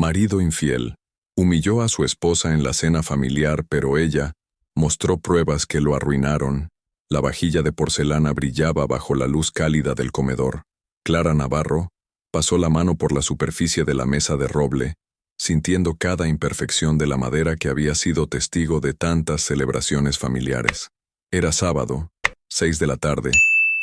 Marido infiel. Humilló a su esposa en la cena familiar, pero ella mostró pruebas que lo arruinaron. La vajilla de porcelana brillaba bajo la luz cálida del comedor. Clara Navarro pasó la mano por la superficie de la mesa de roble, sintiendo cada imperfección de la madera que había sido testigo de tantas celebraciones familiares. Era sábado, 6 de la tarde,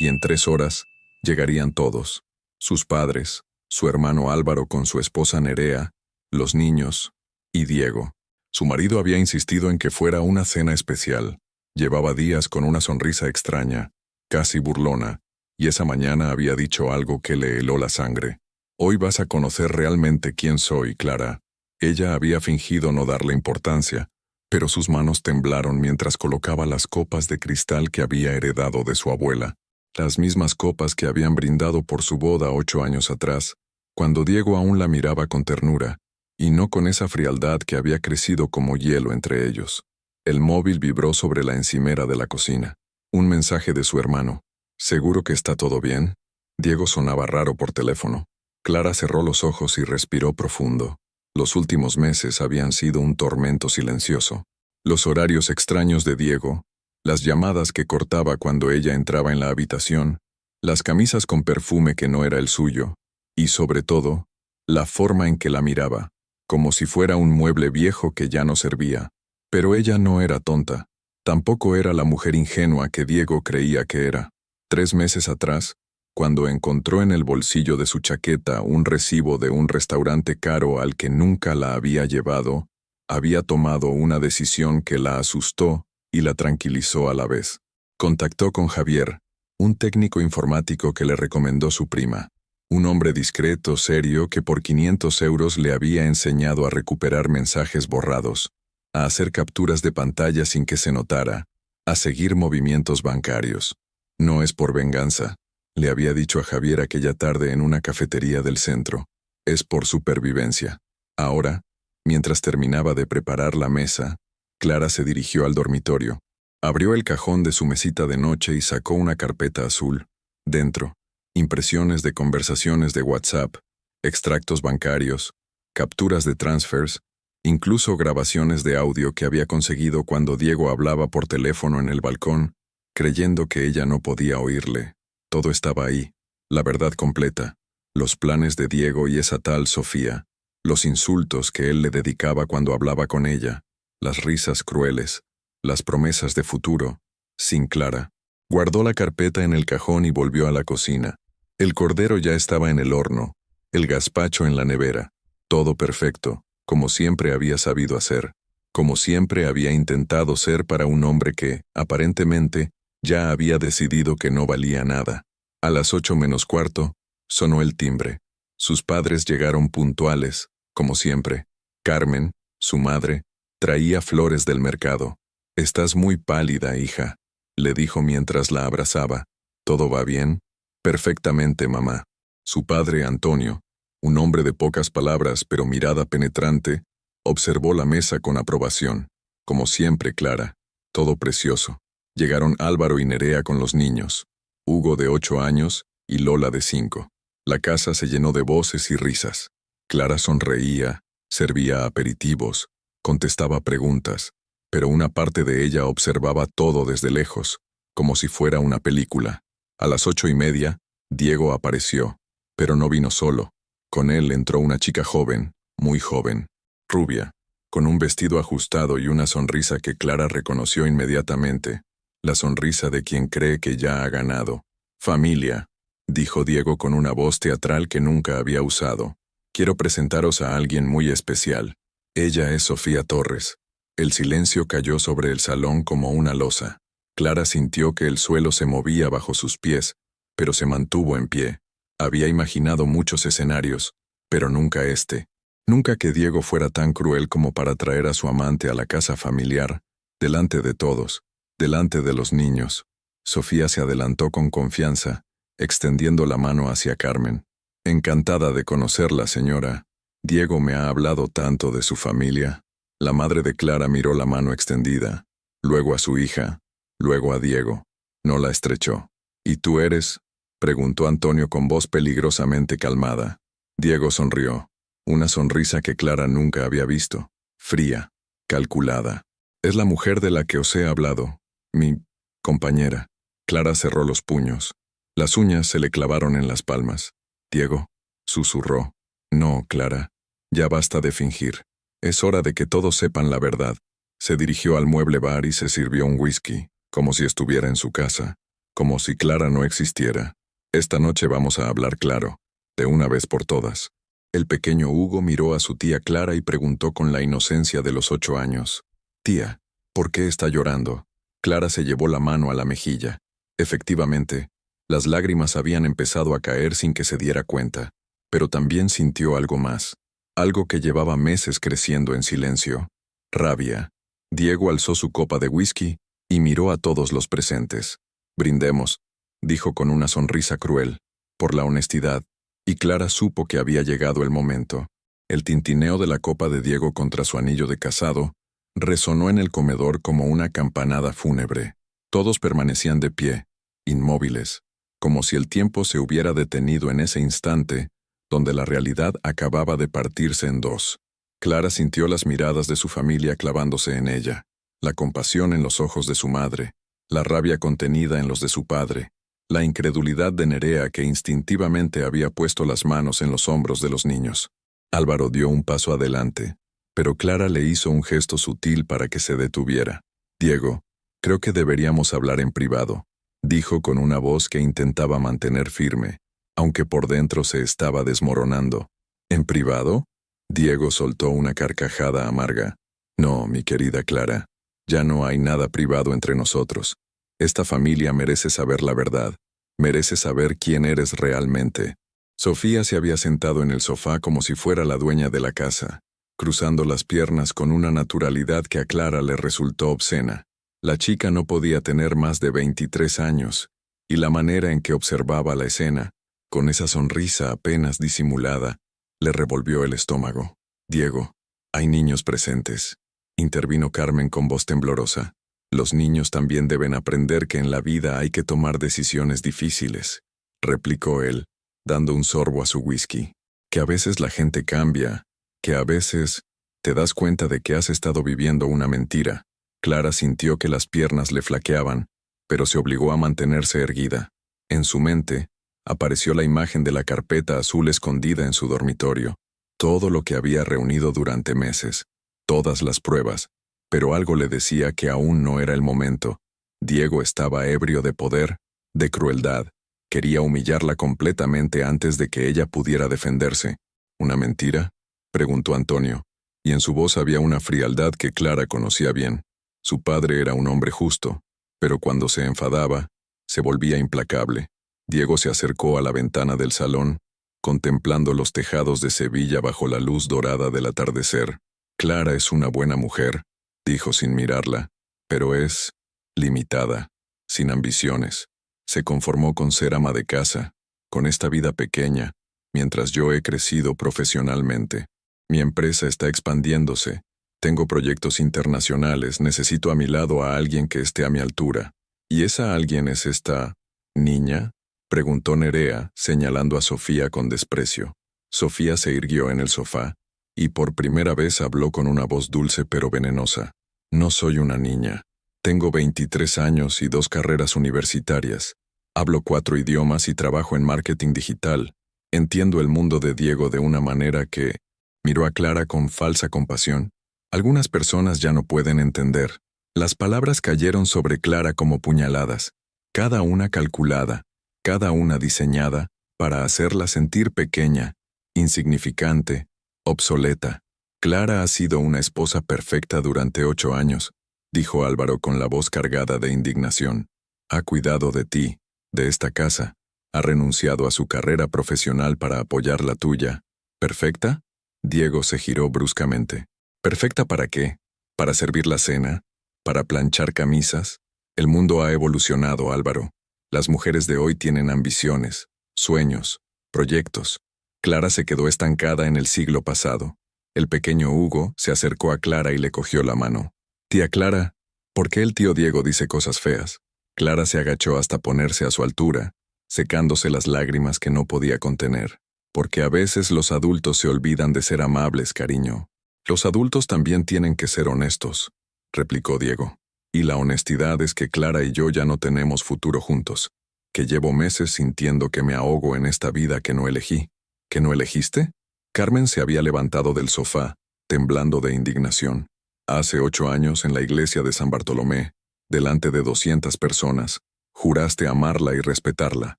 y en 3 horas llegarían todos. Sus padres, su hermano Álvaro con su esposa Nerea, los niños y Diego. Su marido había insistido en que fuera una cena especial. Llevaba días con una sonrisa extraña, casi burlona, y esa mañana había dicho algo que le heló la sangre. Hoy vas a conocer realmente quién soy, Clara. Ella había fingido no darle importancia, pero sus manos temblaron mientras colocaba las copas de cristal que había heredado de su abuela, las mismas copas que habían brindado por su boda 8 años atrás, cuando Diego aún la miraba con ternura, y no con esa frialdad que había crecido como hielo entre ellos. El móvil vibró sobre la encimera de la cocina. Un mensaje de su hermano. ¿Seguro que está todo bien? Diego sonaba raro por teléfono. Clara cerró los ojos y respiró profundo. Los últimos meses habían sido un tormento silencioso. Los horarios extraños de Diego, las llamadas que cortaba cuando ella entraba en la habitación, las camisas con perfume que no era el suyo, y sobre todo, la forma en que la miraba, como si fuera un mueble viejo que ya no servía. Pero ella no era tonta. Tampoco era la mujer ingenua que Diego creía que era. 3 meses atrás, cuando encontró en el bolsillo de su chaqueta un recibo de un restaurante caro al que nunca la había llevado, había tomado una decisión que la asustó y la tranquilizó a la vez. Contactó con Javier, un técnico informático que le recomendó su prima. Un hombre discreto, serio, que por 500 euros le había enseñado a recuperar mensajes borrados, a hacer capturas de pantalla sin que se notara, a seguir movimientos bancarios. No es por venganza, le había dicho a Javier aquella tarde en una cafetería del centro. Es por supervivencia. Ahora, mientras terminaba de preparar la mesa, Clara se dirigió al dormitorio. Abrió el cajón de su mesita de noche y sacó una carpeta azul. Dentro, impresiones de conversaciones de WhatsApp, extractos bancarios, capturas de transfers, incluso grabaciones de audio que había conseguido cuando Diego hablaba por teléfono en el balcón, creyendo que ella no podía oírle. Todo estaba ahí, la verdad completa, los planes de Diego y esa tal Sofía, los insultos que él le dedicaba cuando hablaba con ella, las risas crueles, las promesas de futuro, sin Clara. Guardó la carpeta en el cajón y volvió a la cocina. El cordero ya estaba en el horno, el gazpacho en la nevera, todo perfecto, como siempre había sabido hacer, como siempre había intentado ser para un hombre que, aparentemente, ya había decidido que no valía nada. A las 8 menos cuarto, sonó el timbre. Sus padres llegaron puntuales, como siempre. Carmen, su madre, traía flores del mercado. «Estás muy pálida, hija», le dijo mientras la abrazaba. «¿Todo va bien?» «Perfectamente, mamá». Su padre, Antonio, un hombre de pocas palabras pero mirada penetrante, observó la mesa con aprobación. Como siempre, Clara, todo precioso. Llegaron Álvaro y Nerea con los niños, Hugo de 8 años y Lola de 5. La casa se llenó de voces y risas. Clara sonreía, servía aperitivos, contestaba preguntas, pero una parte de ella observaba todo desde lejos, como si fuera una película. A las 8:30, Diego apareció, pero no vino solo. Con él entró una chica joven, muy joven, rubia, con un vestido ajustado y una sonrisa que Clara reconoció inmediatamente, la sonrisa de quien cree que ya ha ganado. «Familia», dijo Diego con una voz teatral que nunca había usado. «Quiero presentaros a alguien muy especial. Ella es Sofía Torres». El silencio cayó sobre el salón como una losa. Clara sintió que el suelo se movía bajo sus pies, pero se mantuvo en pie. Había imaginado muchos escenarios, pero nunca este. Nunca que Diego fuera tan cruel como para traer a su amante a la casa familiar, delante de todos, delante de los niños. Sofía se adelantó con confianza, extendiendo la mano hacia Carmen. «Encantada de conocerla, señora. Diego me ha hablado tanto de su familia». La madre de Clara miró la mano extendida, luego a su hija, luego a Diego. No la estrechó. «¿Y tú eres?», preguntó Antonio con voz peligrosamente calmada. Diego sonrió. Una sonrisa que Clara nunca había visto. Fría, calculada. Es la mujer de la que os he hablado. Mi compañera. Clara cerró los puños. Las uñas se le clavaron en las palmas. Diego, susurró. No, Clara. Ya basta de fingir. Es hora de que todos sepan la verdad. Se dirigió al mueble bar y se sirvió un whisky, como si estuviera en su casa, como si Clara no existiera. Esta noche vamos a hablar claro, de una vez por todas. El pequeño Hugo miró a su tía Clara y preguntó con la inocencia de los 8 años. Tía, ¿por qué está llorando? Clara se llevó la mano a la mejilla. Efectivamente, las lágrimas habían empezado a caer sin que se diera cuenta, pero también sintió algo más, algo que llevaba meses creciendo en silencio. Rabia. Diego alzó su copa de whisky y miró a todos los presentes. Brindemos, dijo con una sonrisa cruel, por la honestidad, y Clara supo que había llegado el momento. El tintineo de la copa de Diego contra su anillo de casado resonó en el comedor como una campanada fúnebre. Todos permanecían de pie, inmóviles, como si el tiempo se hubiera detenido en ese instante, donde la realidad acababa de partirse en dos. Clara sintió las miradas de su familia clavándose en ella, la compasión en los ojos de su madre, la rabia contenida en los de su padre, la incredulidad de Nerea que instintivamente había puesto las manos en los hombros de los niños. Álvaro dio un paso adelante, pero Clara le hizo un gesto sutil para que se detuviera. Diego, creo que deberíamos hablar en privado, dijo con una voz que intentaba mantener firme, aunque por dentro se estaba desmoronando. ¿En privado? Diego soltó una carcajada amarga. No, mi querida Clara, ya no hay nada privado entre nosotros. Esta familia merece saber la verdad, merece saber quién eres realmente. Sofía se había sentado en el sofá como si fuera la dueña de la casa, cruzando las piernas con una naturalidad que a Clara le resultó obscena. La chica no podía tener más de 23 años, y la manera en que observaba la escena, con esa sonrisa apenas disimulada, le revolvió el estómago. Diego, hay niños presentes, intervino Carmen con voz temblorosa. Los niños también deben aprender que en la vida hay que tomar decisiones difíciles, replicó él, dando un sorbo a su whisky. Que a veces la gente cambia, que a veces te das cuenta de que has estado viviendo una mentira. Clara sintió que las piernas le flaqueaban, pero se obligó a mantenerse erguida. En su mente, apareció la imagen de la carpeta azul escondida en su dormitorio. Todo lo que había reunido durante meses, todas las pruebas, pero algo le decía que aún no era el momento. Diego estaba ebrio de poder, de crueldad. Quería humillarla completamente antes de que ella pudiera defenderse. ¿Una mentira?, preguntó Antonio, y en su voz había una frialdad que Clara conocía bien. Su padre era un hombre justo, pero cuando se enfadaba, se volvía implacable. Diego se acercó a la ventana del salón, contemplando los tejados de Sevilla bajo la luz dorada del atardecer. Clara es una buena mujer, dijo sin mirarla, pero es limitada, sin ambiciones. Se conformó con ser ama de casa, con esta vida pequeña, mientras yo he crecido profesionalmente. Mi empresa está expandiéndose. Tengo proyectos internacionales, necesito a mi lado a alguien que esté a mi altura. ¿Y esa alguien es esta niña?, preguntó Nerea, señalando a Sofía con desprecio. Sofía se irguió en el sofá, y por primera vez habló con una voz dulce pero venenosa. No soy una niña. Tengo 23 años y 2 carreras universitarias. Hablo 4 idiomas y trabajo en marketing digital. Entiendo el mundo de Diego de una manera que... Miró a Clara con falsa compasión. Algunas personas ya no pueden entender. Las palabras cayeron sobre Clara como puñaladas, cada una calculada, cada una diseñada para hacerla sentir pequeña, insignificante, obsoleta. Clara ha sido una esposa perfecta durante 8 años, dijo Álvaro con la voz cargada de indignación. Ha cuidado de ti, de esta casa, ha renunciado a su carrera profesional para apoyar la tuya. ¿Perfecta? Diego se giró bruscamente. ¿Perfecta para qué? ¿Para servir la cena? ¿Para planchar camisas? El mundo ha evolucionado, Álvaro. Las mujeres de hoy tienen ambiciones, sueños, proyectos. Clara se quedó estancada en el siglo pasado. El pequeño Hugo se acercó a Clara y le cogió la mano. Tía Clara, ¿por qué el tío Diego dice cosas feas? Clara se agachó hasta ponerse a su altura, secándose las lágrimas que no podía contener. Porque a veces los adultos se olvidan de ser amables, cariño. Los adultos también tienen que ser honestos, replicó Diego. Y la honestidad es que Clara y yo ya no tenemos futuro juntos, que llevo meses sintiendo que me ahogo en esta vida que no elegí. ¿Que no elegiste? Carmen se había levantado del sofá, temblando de indignación. Hace 8 años, en la iglesia de San Bartolomé, delante de 200 personas, juraste amarla y respetarla.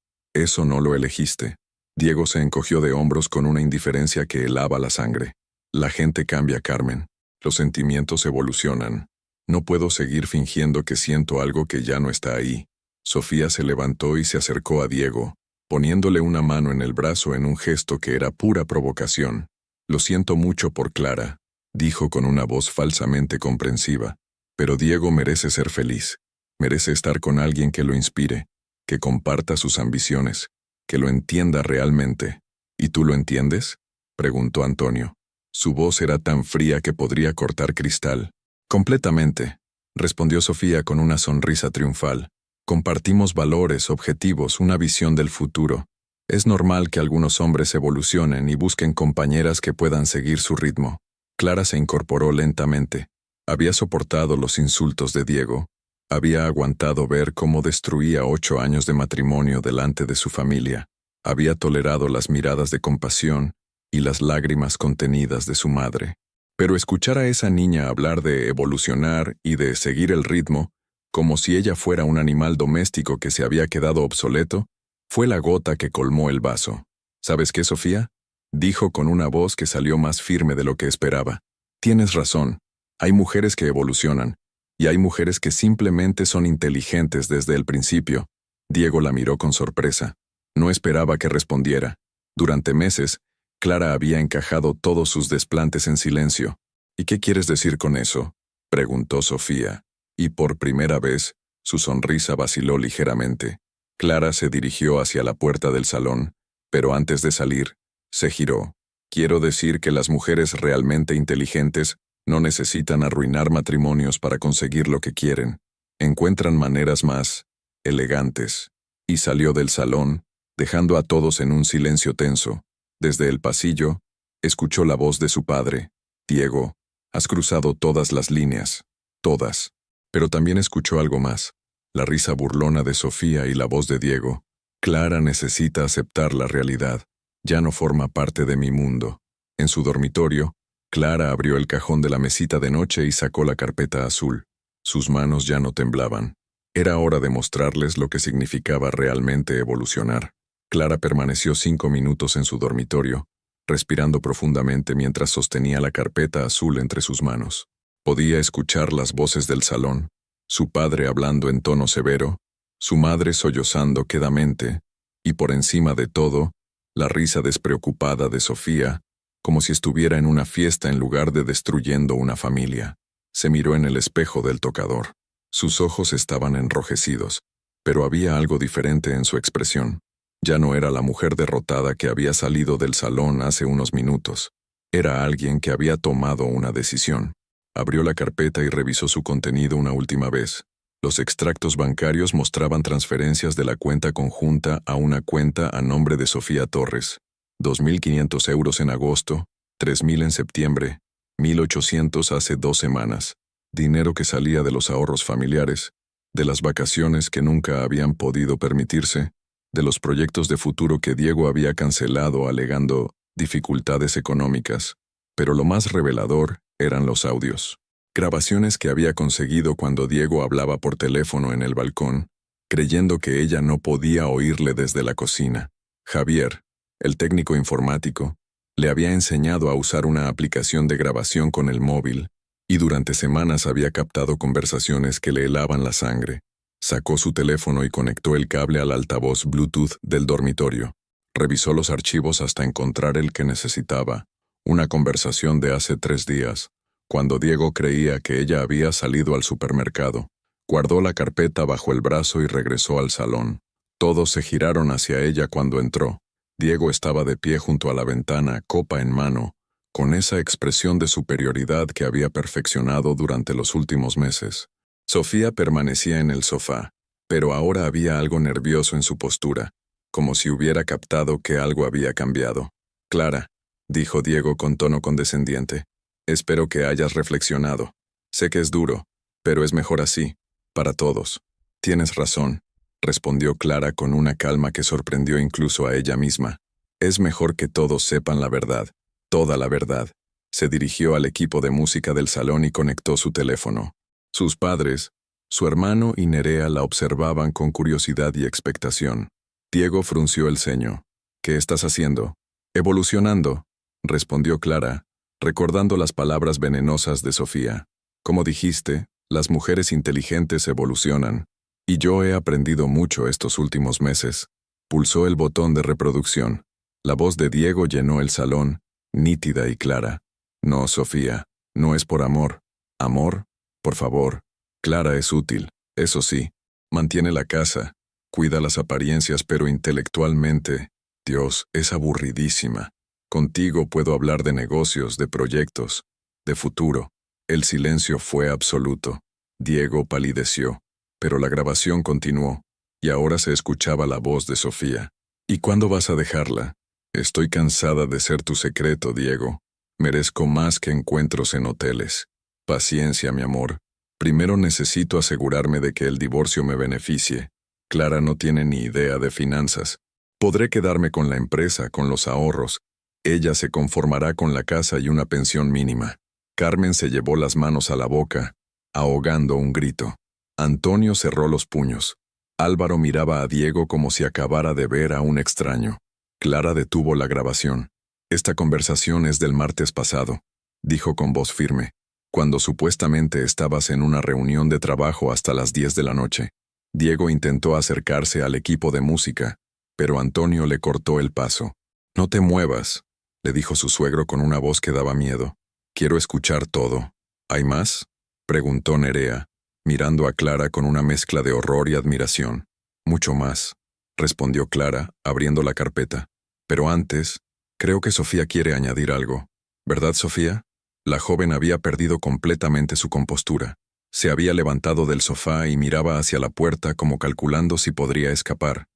Eso no lo elegiste. Diego se encogió de hombros con una indiferencia que helaba la sangre. La gente cambia, Carmen. Los sentimientos evolucionan. No puedo seguir fingiendo que siento algo que ya no está ahí. Sofía se levantó y se acercó a Diego, poniéndole una mano en el brazo en un gesto que era pura provocación. Lo siento mucho por Clara, dijo con una voz falsamente comprensiva. Pero Diego merece ser feliz. Merece estar con alguien que lo inspire, que comparta sus ambiciones, que lo entienda realmente. ¿Y tú lo entiendes?, preguntó Antonio. Su voz era tan fría que podría cortar cristal. Completamente, respondió Sofía con una sonrisa triunfal. Compartimos valores, objetivos, una visión del futuro. Es normal que algunos hombres evolucionen y busquen compañeras que puedan seguir su ritmo. Clara se incorporó lentamente. Había soportado los insultos de Diego. Había aguantado ver cómo destruía 8 años de matrimonio delante de su familia. Había tolerado las miradas de compasión y las lágrimas contenidas de su madre. Pero escuchar a esa niña hablar de evolucionar y de seguir el ritmo, como si ella fuera un animal doméstico que se había quedado obsoleto, fue la gota que colmó el vaso. ¿Sabes qué, Sofía?, dijo con una voz que salió más firme de lo que esperaba. Tienes razón. Hay mujeres que evolucionan, y hay mujeres que simplemente son inteligentes desde el principio. Diego la miró con sorpresa. No esperaba que respondiera. Durante meses, Clara había encajado todos sus desplantes en silencio. ¿Y qué quieres decir con eso?, preguntó Sofía, y por primera vez, su sonrisa vaciló ligeramente. Clara se dirigió hacia la puerta del salón, pero antes de salir, se giró. Quiero decir que las mujeres realmente inteligentes no necesitan arruinar matrimonios para conseguir lo que quieren. Encuentran maneras más elegantes. Y salió del salón, dejando a todos en un silencio tenso. Desde el pasillo, escuchó la voz de su padre. Diego, has cruzado todas las líneas. Todas. Pero también escuchó algo más. La risa burlona de Sofía y la voz de Diego. Clara necesita aceptar la realidad. Ya no forma parte de mi mundo. En su dormitorio, Clara abrió el cajón de la mesita de noche y sacó la carpeta azul. Sus manos ya no temblaban. Era hora de mostrarles lo que significaba realmente evolucionar. Clara permaneció 5 minutos en su dormitorio, respirando profundamente mientras sostenía la carpeta azul entre sus manos. Podía escuchar las voces del salón, su padre hablando en tono severo, su madre sollozando quedamente, y por encima de todo, la risa despreocupada de Sofía, como si estuviera en una fiesta en lugar de destruyendo una familia. Se miró en el espejo del tocador. Sus ojos estaban enrojecidos, pero había algo diferente en su expresión. Ya no era la mujer derrotada que había salido del salón hace unos minutos. Era alguien que había tomado una decisión. Abrió la carpeta y revisó su contenido una última vez. Los extractos bancarios mostraban transferencias de la cuenta conjunta a una cuenta a nombre de Sofía Torres. 2.500 euros en agosto, 3.000 en septiembre, 1.800 hace 2 semanas. Dinero que salía de los ahorros familiares, de las vacaciones que nunca habían podido permitirse, de los proyectos de futuro que Diego había cancelado alegando dificultades económicas. Pero lo más revelador eran los audios. Grabaciones que había conseguido cuando Diego hablaba por teléfono en el balcón, creyendo que ella no podía oírle desde la cocina. Javier, el técnico informático, le había enseñado a usar una aplicación de grabación con el móvil, y durante semanas había captado conversaciones que le helaban la sangre. Sacó su teléfono y conectó el cable al altavoz Bluetooth del dormitorio. Revisó los archivos hasta encontrar el que necesitaba, una conversación de hace 3 días, cuando Diego creía que ella había salido al supermercado. Guardó la carpeta bajo el brazo y regresó al salón. Todos se giraron hacia ella cuando entró. Diego estaba de pie junto a la ventana, copa en mano, con esa expresión de superioridad que había perfeccionado durante los últimos meses. Sofía permanecía en el sofá, pero ahora había algo nervioso en su postura, como si hubiera captado que algo había cambiado. Clara, dijo Diego con tono condescendiente, espero que hayas reflexionado. Sé que es duro, pero es mejor así, para todos. Tienes razón, respondió Clara con una calma que sorprendió incluso a ella misma. Es mejor que todos sepan la verdad, toda la verdad. Se dirigió al equipo de música del salón y conectó su teléfono. Sus padres, su hermano y Nerea la observaban con curiosidad y expectación. Diego frunció el ceño. ¿Qué estás haciendo? Evolucionando, respondió Clara, recordando las palabras venenosas de Sofía. Como dijiste, las mujeres inteligentes evolucionan, y yo he aprendido mucho estos últimos meses. Pulsó el botón de reproducción. La voz de Diego llenó el salón, nítida y clara. No, Sofía, no es por amor. Amor, por favor. Clara es útil, eso sí. Mantiene la casa, cuida las apariencias, pero intelectualmente, Dios, es aburridísima. Contigo puedo hablar de negocios, de proyectos, de futuro. El silencio fue absoluto. Diego palideció, pero la grabación continuó, y ahora se escuchaba la voz de Sofía. ¿Y cuándo vas a dejarla? Estoy cansada de ser tu secreto, Diego. Merezco más que encuentros en hoteles. Paciencia, mi amor. Primero necesito asegurarme de que el divorcio me beneficie. Clara no tiene ni idea de finanzas. Podré quedarme con la empresa, con los ahorros. Ella se conformará con la casa y una pensión mínima. Carmen se llevó las manos a la boca, ahogando un grito. Antonio cerró los puños. Álvaro miraba a Diego como si acabara de ver a un extraño. Clara detuvo la grabación. Esta conversación es del martes pasado, dijo con voz firme, cuando supuestamente estabas en una reunión de trabajo hasta las 10 de la noche. Diego intentó acercarse al equipo de música, pero Antonio le cortó el paso. No te muevas, le dijo su suegro con una voz que daba miedo. Quiero escuchar todo. ¿Hay más? Preguntó Nerea, mirando a Clara con una mezcla de horror y admiración. Mucho más, respondió Clara, abriendo la carpeta. Pero antes, creo que Sofía quiere añadir algo. ¿Verdad, Sofía? La joven había perdido completamente su compostura. Se había levantado del sofá y miraba hacia la puerta como calculando si podría escapar.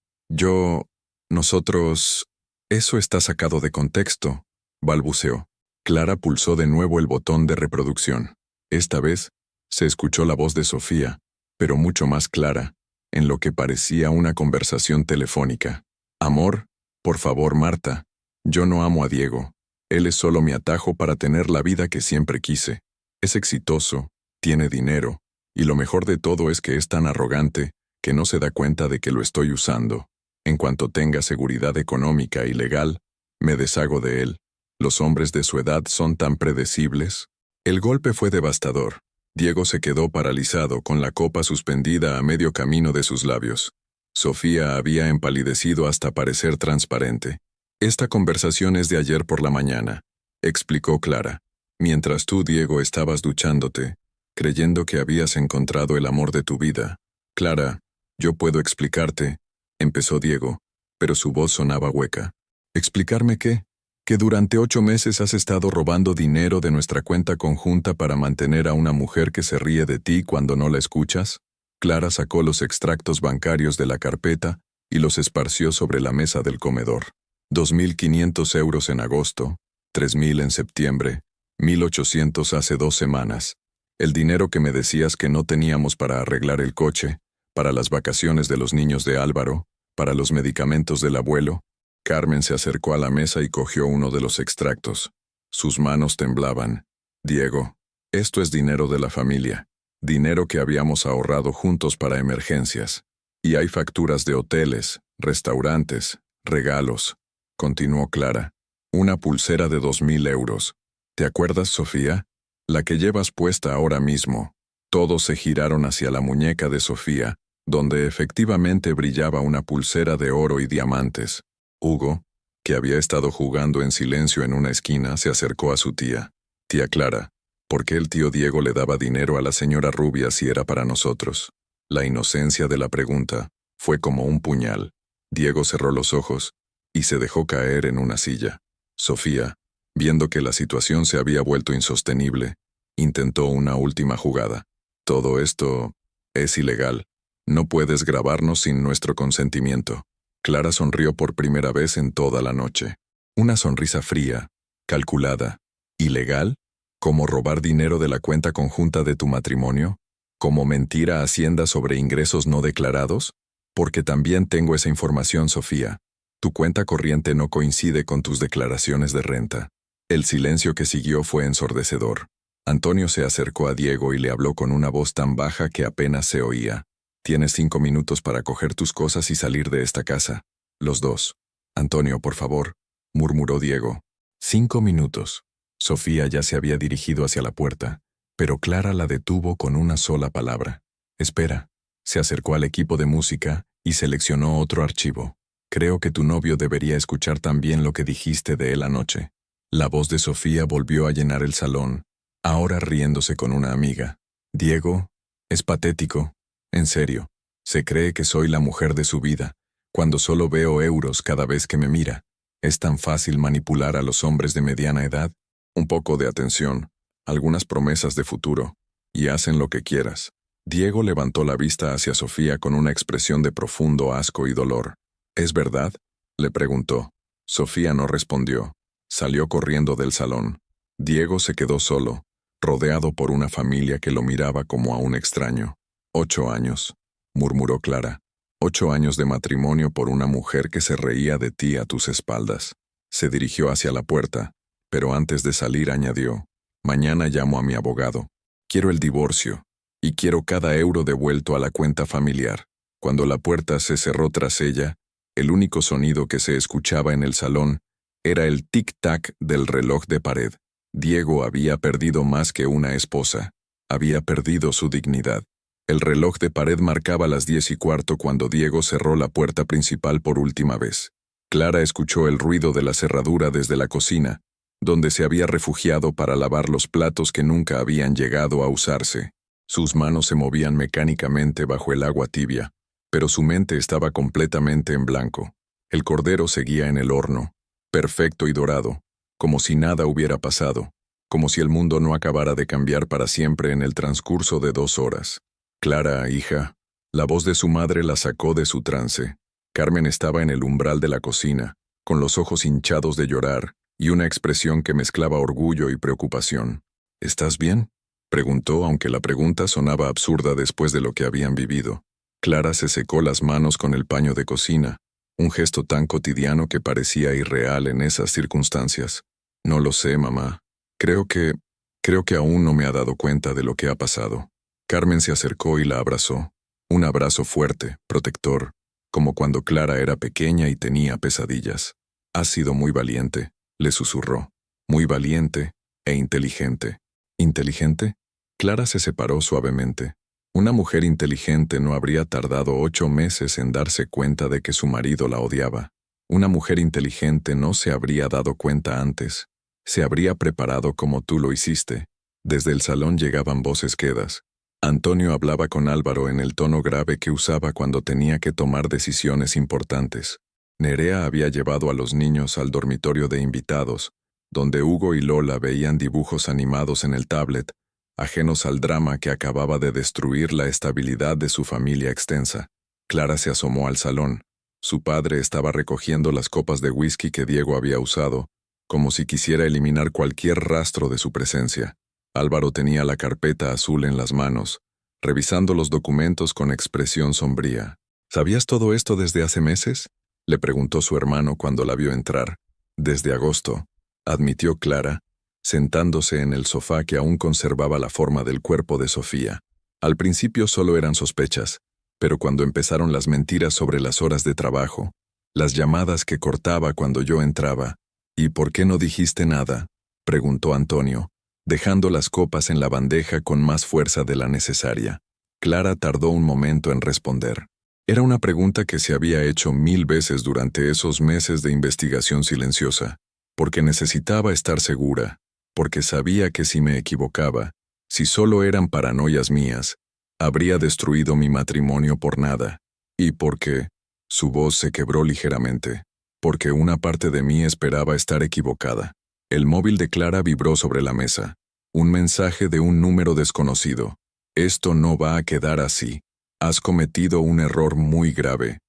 Nosotros... Eso está sacado de contexto, balbuceó. Clara pulsó de nuevo el botón de reproducción. Esta vez, se escuchó la voz de Sofía, pero mucho más clara, en lo que parecía una conversación telefónica. Amor, por favor, Marta. Yo no amo a Diego. Él es solo mi atajo para tener la vida que siempre quise. Es exitoso, tiene dinero, y lo mejor de todo es que es tan arrogante que no se da cuenta de que lo estoy usando. En cuanto tenga seguridad económica y legal, me deshago de él. Los hombres de su edad son tan predecibles. El golpe fue devastador. Diego se quedó paralizado con la copa suspendida a medio camino de sus labios. Sofía había empalidecido hasta parecer transparente. Esta conversación es de ayer por la mañana, explicó Clara, mientras tú, Diego, estabas duchándote, creyendo que habías encontrado el amor de tu vida. Clara, yo puedo explicarte, empezó Diego, pero su voz sonaba hueca. ¿Explicarme qué? ¿Que durante 8 meses has estado robando dinero de nuestra cuenta conjunta para mantener a una mujer que se ríe de ti cuando no la escuchas? Clara sacó los extractos bancarios de la carpeta y los esparció sobre la mesa del comedor. 2.500 euros en agosto, 3.000 en septiembre, 1.800 hace 2 semanas. El dinero que me decías que no teníamos para arreglar el coche, para las vacaciones de los niños de Álvaro, para los medicamentos del abuelo. Carmen se acercó a la mesa y cogió uno de los extractos. Sus manos temblaban. Diego, esto es dinero de la familia, dinero que habíamos ahorrado juntos para emergencias. Y hay facturas de hoteles, restaurantes, regalos, continuó Clara. Una pulsera de 2.000 euros. ¿Te acuerdas, Sofía? La que llevas puesta ahora mismo. Todos se giraron hacia la muñeca de Sofía, donde efectivamente brillaba una pulsera de oro y diamantes. Hugo, que había estado jugando en silencio en una esquina, se acercó a su tía. Tía Clara, ¿por qué el tío Diego le daba dinero a la señora Rubia si era para nosotros? La inocencia de la pregunta fue como un puñal. Diego cerró los ojos y se dejó caer en una silla. Sofía, viendo que la situación se había vuelto insostenible, intentó una última jugada. Todo esto es ilegal. No puedes grabarnos sin nuestro consentimiento. Clara sonrió por primera vez en toda la noche. Una sonrisa fría, calculada, ilegal, como robar dinero de la cuenta conjunta de tu matrimonio, como mentir a Hacienda sobre ingresos no declarados, porque también tengo esa información, Sofía. Tu cuenta corriente no coincide con tus declaraciones de renta. El silencio que siguió fue ensordecedor. Antonio se acercó a Diego y le habló con una voz tan baja que apenas se oía. Tienes 5 minutos para coger tus cosas y salir de esta casa. Los dos. Antonio, por favor, murmuró Diego. 5 minutos. Sofía ya se había dirigido hacia la puerta, pero Clara la detuvo con una sola palabra. Espera. Se acercó al equipo de música y seleccionó otro archivo. Creo que tu novio debería escuchar también lo que dijiste de él anoche. La voz de Sofía volvió a llenar el salón, ahora riéndose con una amiga. Diego, es patético. En serio, se cree que soy la mujer de su vida, cuando solo veo euros cada vez que me mira. ¿Es tan fácil manipular a los hombres de mediana edad? Un poco de atención, algunas promesas de futuro, y hacen lo que quieras. Diego levantó la vista hacia Sofía con una expresión de profundo asco y dolor. ¿Es verdad?, le preguntó. Sofía no respondió. Salió corriendo del salón. Diego se quedó solo, rodeado por una familia que lo miraba como a un extraño. 8 años, murmuró Clara. 8 años de matrimonio por una mujer que se reía de ti a tus espaldas. Se dirigió hacia la puerta, pero antes de salir añadió, mañana llamo a mi abogado. Quiero el divorcio, y quiero cada euro devuelto a la cuenta familiar. Cuando la puerta se cerró tras ella, el único sonido que se escuchaba en el salón era el tic-tac del reloj de pared. Diego había perdido más que una esposa. Había perdido su dignidad. El reloj de pared marcaba las 10:15 cuando Diego cerró la puerta principal por última vez. Clara escuchó el ruido de la cerradura desde la cocina, donde se había refugiado para lavar los platos que nunca habían llegado a usarse. Sus manos se movían mecánicamente bajo el agua tibia, pero su mente estaba completamente en blanco. El cordero seguía en el horno, perfecto y dorado, como si nada hubiera pasado, como si el mundo no acabara de cambiar para siempre en el transcurso de 2 horas. Clara, hija. La voz de su madre la sacó de su trance. Carmen estaba en el umbral de la cocina, con los ojos hinchados de llorar y una expresión que mezclaba orgullo y preocupación. ¿Estás bien?, preguntó, aunque la pregunta sonaba absurda después de lo que habían vivido. Clara se secó las manos con el paño de cocina, un gesto tan cotidiano que parecía irreal en esas circunstancias. No lo sé, mamá. Creo que aún no me ha dado cuenta de lo que ha pasado. Carmen se acercó y la abrazó. Un abrazo fuerte, protector, como cuando Clara era pequeña y tenía pesadillas. Has sido muy valiente, le susurró. Muy valiente e inteligente. ¿Inteligente? Clara se separó suavemente. Una mujer inteligente no habría tardado 8 meses en darse cuenta de que su marido la odiaba. Una mujer inteligente no se habría dado cuenta antes. Se habría preparado como tú lo hiciste. Desde el salón llegaban voces quedas. Antonio hablaba con Álvaro en el tono grave que usaba cuando tenía que tomar decisiones importantes. Nerea había llevado a los niños al dormitorio de invitados, donde Hugo y Lola veían dibujos animados en el tablet, ajenos al drama que acababa de destruir la estabilidad de su familia extensa. Clara se asomó al salón. Su padre estaba recogiendo las copas de whisky que Diego había usado, como si quisiera eliminar cualquier rastro de su presencia. Álvaro tenía la carpeta azul en las manos, revisando los documentos con expresión sombría. ¿Sabías todo esto desde hace meses?, le preguntó su hermano cuando la vio entrar. Desde agosto, admitió Clara, sentándose en el sofá que aún conservaba la forma del cuerpo de Sofía. Al principio solo eran sospechas, pero cuando empezaron las mentiras sobre las horas de trabajo, las llamadas que cortaba cuando yo entraba. ¿Y por qué no dijiste nada?, preguntó Antonio, dejando las copas en la bandeja con más fuerza de la necesaria. Clara tardó un momento en responder. Era una pregunta que se había hecho 1000 veces durante esos meses de investigación silenciosa, porque necesitaba estar segura, porque sabía que si me equivocaba, si solo eran paranoias mías, habría destruido mi matrimonio por nada, y porque, su voz se quebró ligeramente, porque una parte de mí esperaba estar equivocada. El móvil de Clara vibró sobre la mesa. Un mensaje de un número desconocido. Esto no va a quedar así. Has cometido un error muy grave.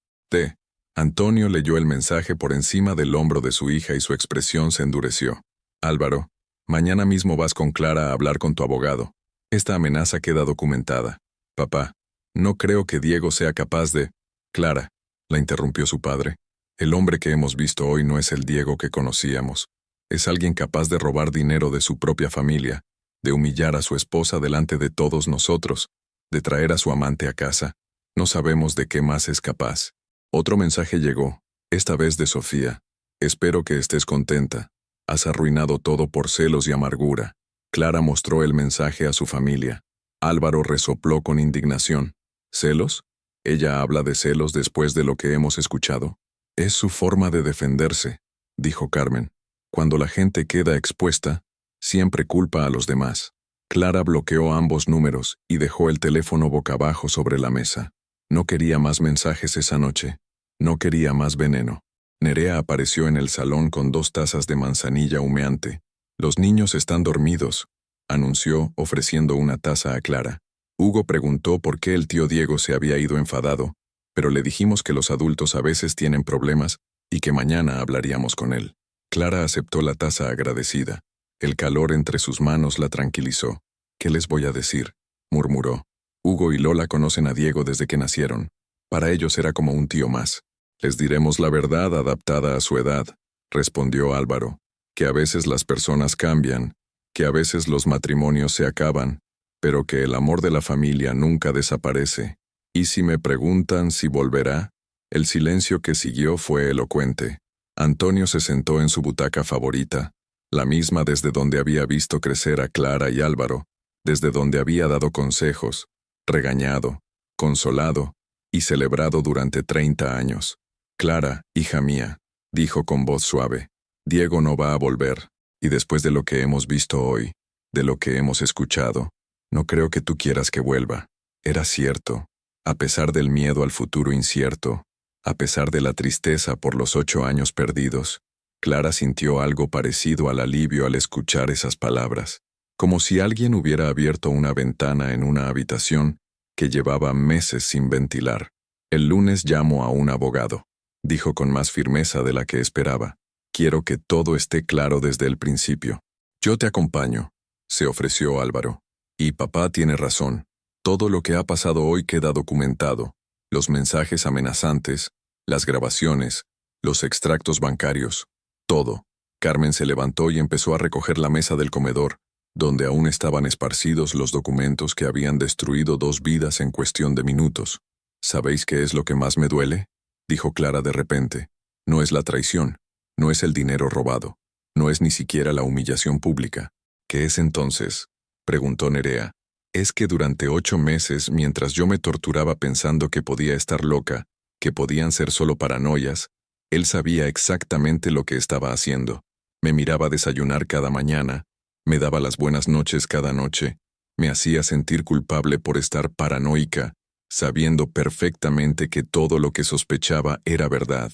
Antonio leyó el mensaje por encima del hombro de su hija y su expresión se endureció. Álvaro, mañana mismo vas con Clara a hablar con tu abogado. Esta amenaza queda documentada. Papá, no creo que Diego sea capaz de... Clara, la interrumpió su padre. El hombre que hemos visto hoy no es el Diego que conocíamos. Es alguien capaz de robar dinero de su propia familia, de humillar a su esposa delante de todos nosotros, de traer a su amante a casa. No sabemos de qué más es capaz. Otro mensaje llegó, esta vez de Sofía. Espero que estés contenta. Has arruinado todo por celos y amargura. Clara mostró el mensaje a su familia. Álvaro resopló con indignación. ¿Celos? ¿Ella habla de celos después de lo que hemos escuchado? Es su forma de defenderse, dijo Carmen. Cuando la gente queda expuesta, siempre culpa a los demás. Clara bloqueó ambos números y dejó el teléfono boca abajo sobre la mesa. No quería más mensajes esa noche. No quería más veneno. Nerea apareció en el salón con 2 tazas de manzanilla humeante. Los niños están dormidos, anunció, ofreciendo una taza a Clara. Hugo preguntó por qué el tío Diego se había ido enfadado, pero le dijimos que los adultos a veces tienen problemas y que mañana hablaríamos con él. Clara aceptó la taza agradecida. El calor entre sus manos la tranquilizó. «¿Qué les voy a decir?», murmuró. Hugo y Lola conocen a Diego desde que nacieron. Para ellos era como un tío más. «Les diremos la verdad adaptada a su edad», respondió Álvaro, «que a veces las personas cambian, que a veces los matrimonios se acaban, pero que el amor de la familia nunca desaparece. Y si me preguntan si volverá», el silencio que siguió fue elocuente. Antonio se sentó en su butaca favorita, la misma desde donde había visto crecer a Clara y Álvaro, desde donde había dado consejos, regañado, consolado y celebrado durante 30 años. «Clara, hija mía», dijo con voz suave, «Diego no va a volver, y después de lo que hemos visto hoy, de lo que hemos escuchado, no creo que tú quieras que vuelva». Era cierto, a pesar del miedo al futuro incierto, a pesar de la tristeza por los 8 años perdidos, Clara sintió algo parecido al alivio al escuchar esas palabras, como si alguien hubiera abierto una ventana en una habitación que llevaba meses sin ventilar. «El lunes llamo a un abogado», dijo con más firmeza de la que esperaba. «Quiero que todo esté claro desde el principio». «Yo te acompaño», se ofreció Álvaro. «Y papá tiene razón. Todo lo que ha pasado hoy queda documentado. Los mensajes amenazantes, las grabaciones, los extractos bancarios, todo». Carmen se levantó y empezó a recoger la mesa del comedor, donde aún estaban esparcidos los documentos que habían destruido 2 vidas en cuestión de minutos. «¿Sabéis qué es lo que más me duele?», dijo Clara de repente. «No es la traición, no es el dinero robado, no es ni siquiera la humillación pública». «¿Qué es entonces?», preguntó Nerea. «Es que durante 8 meses, mientras yo me torturaba pensando que podía estar loca, que podían ser solo paranoias, él sabía exactamente lo que estaba haciendo. Me miraba desayunar cada mañana, me daba las buenas noches cada noche, me hacía sentir culpable por estar paranoica, sabiendo perfectamente que todo lo que sospechaba era verdad.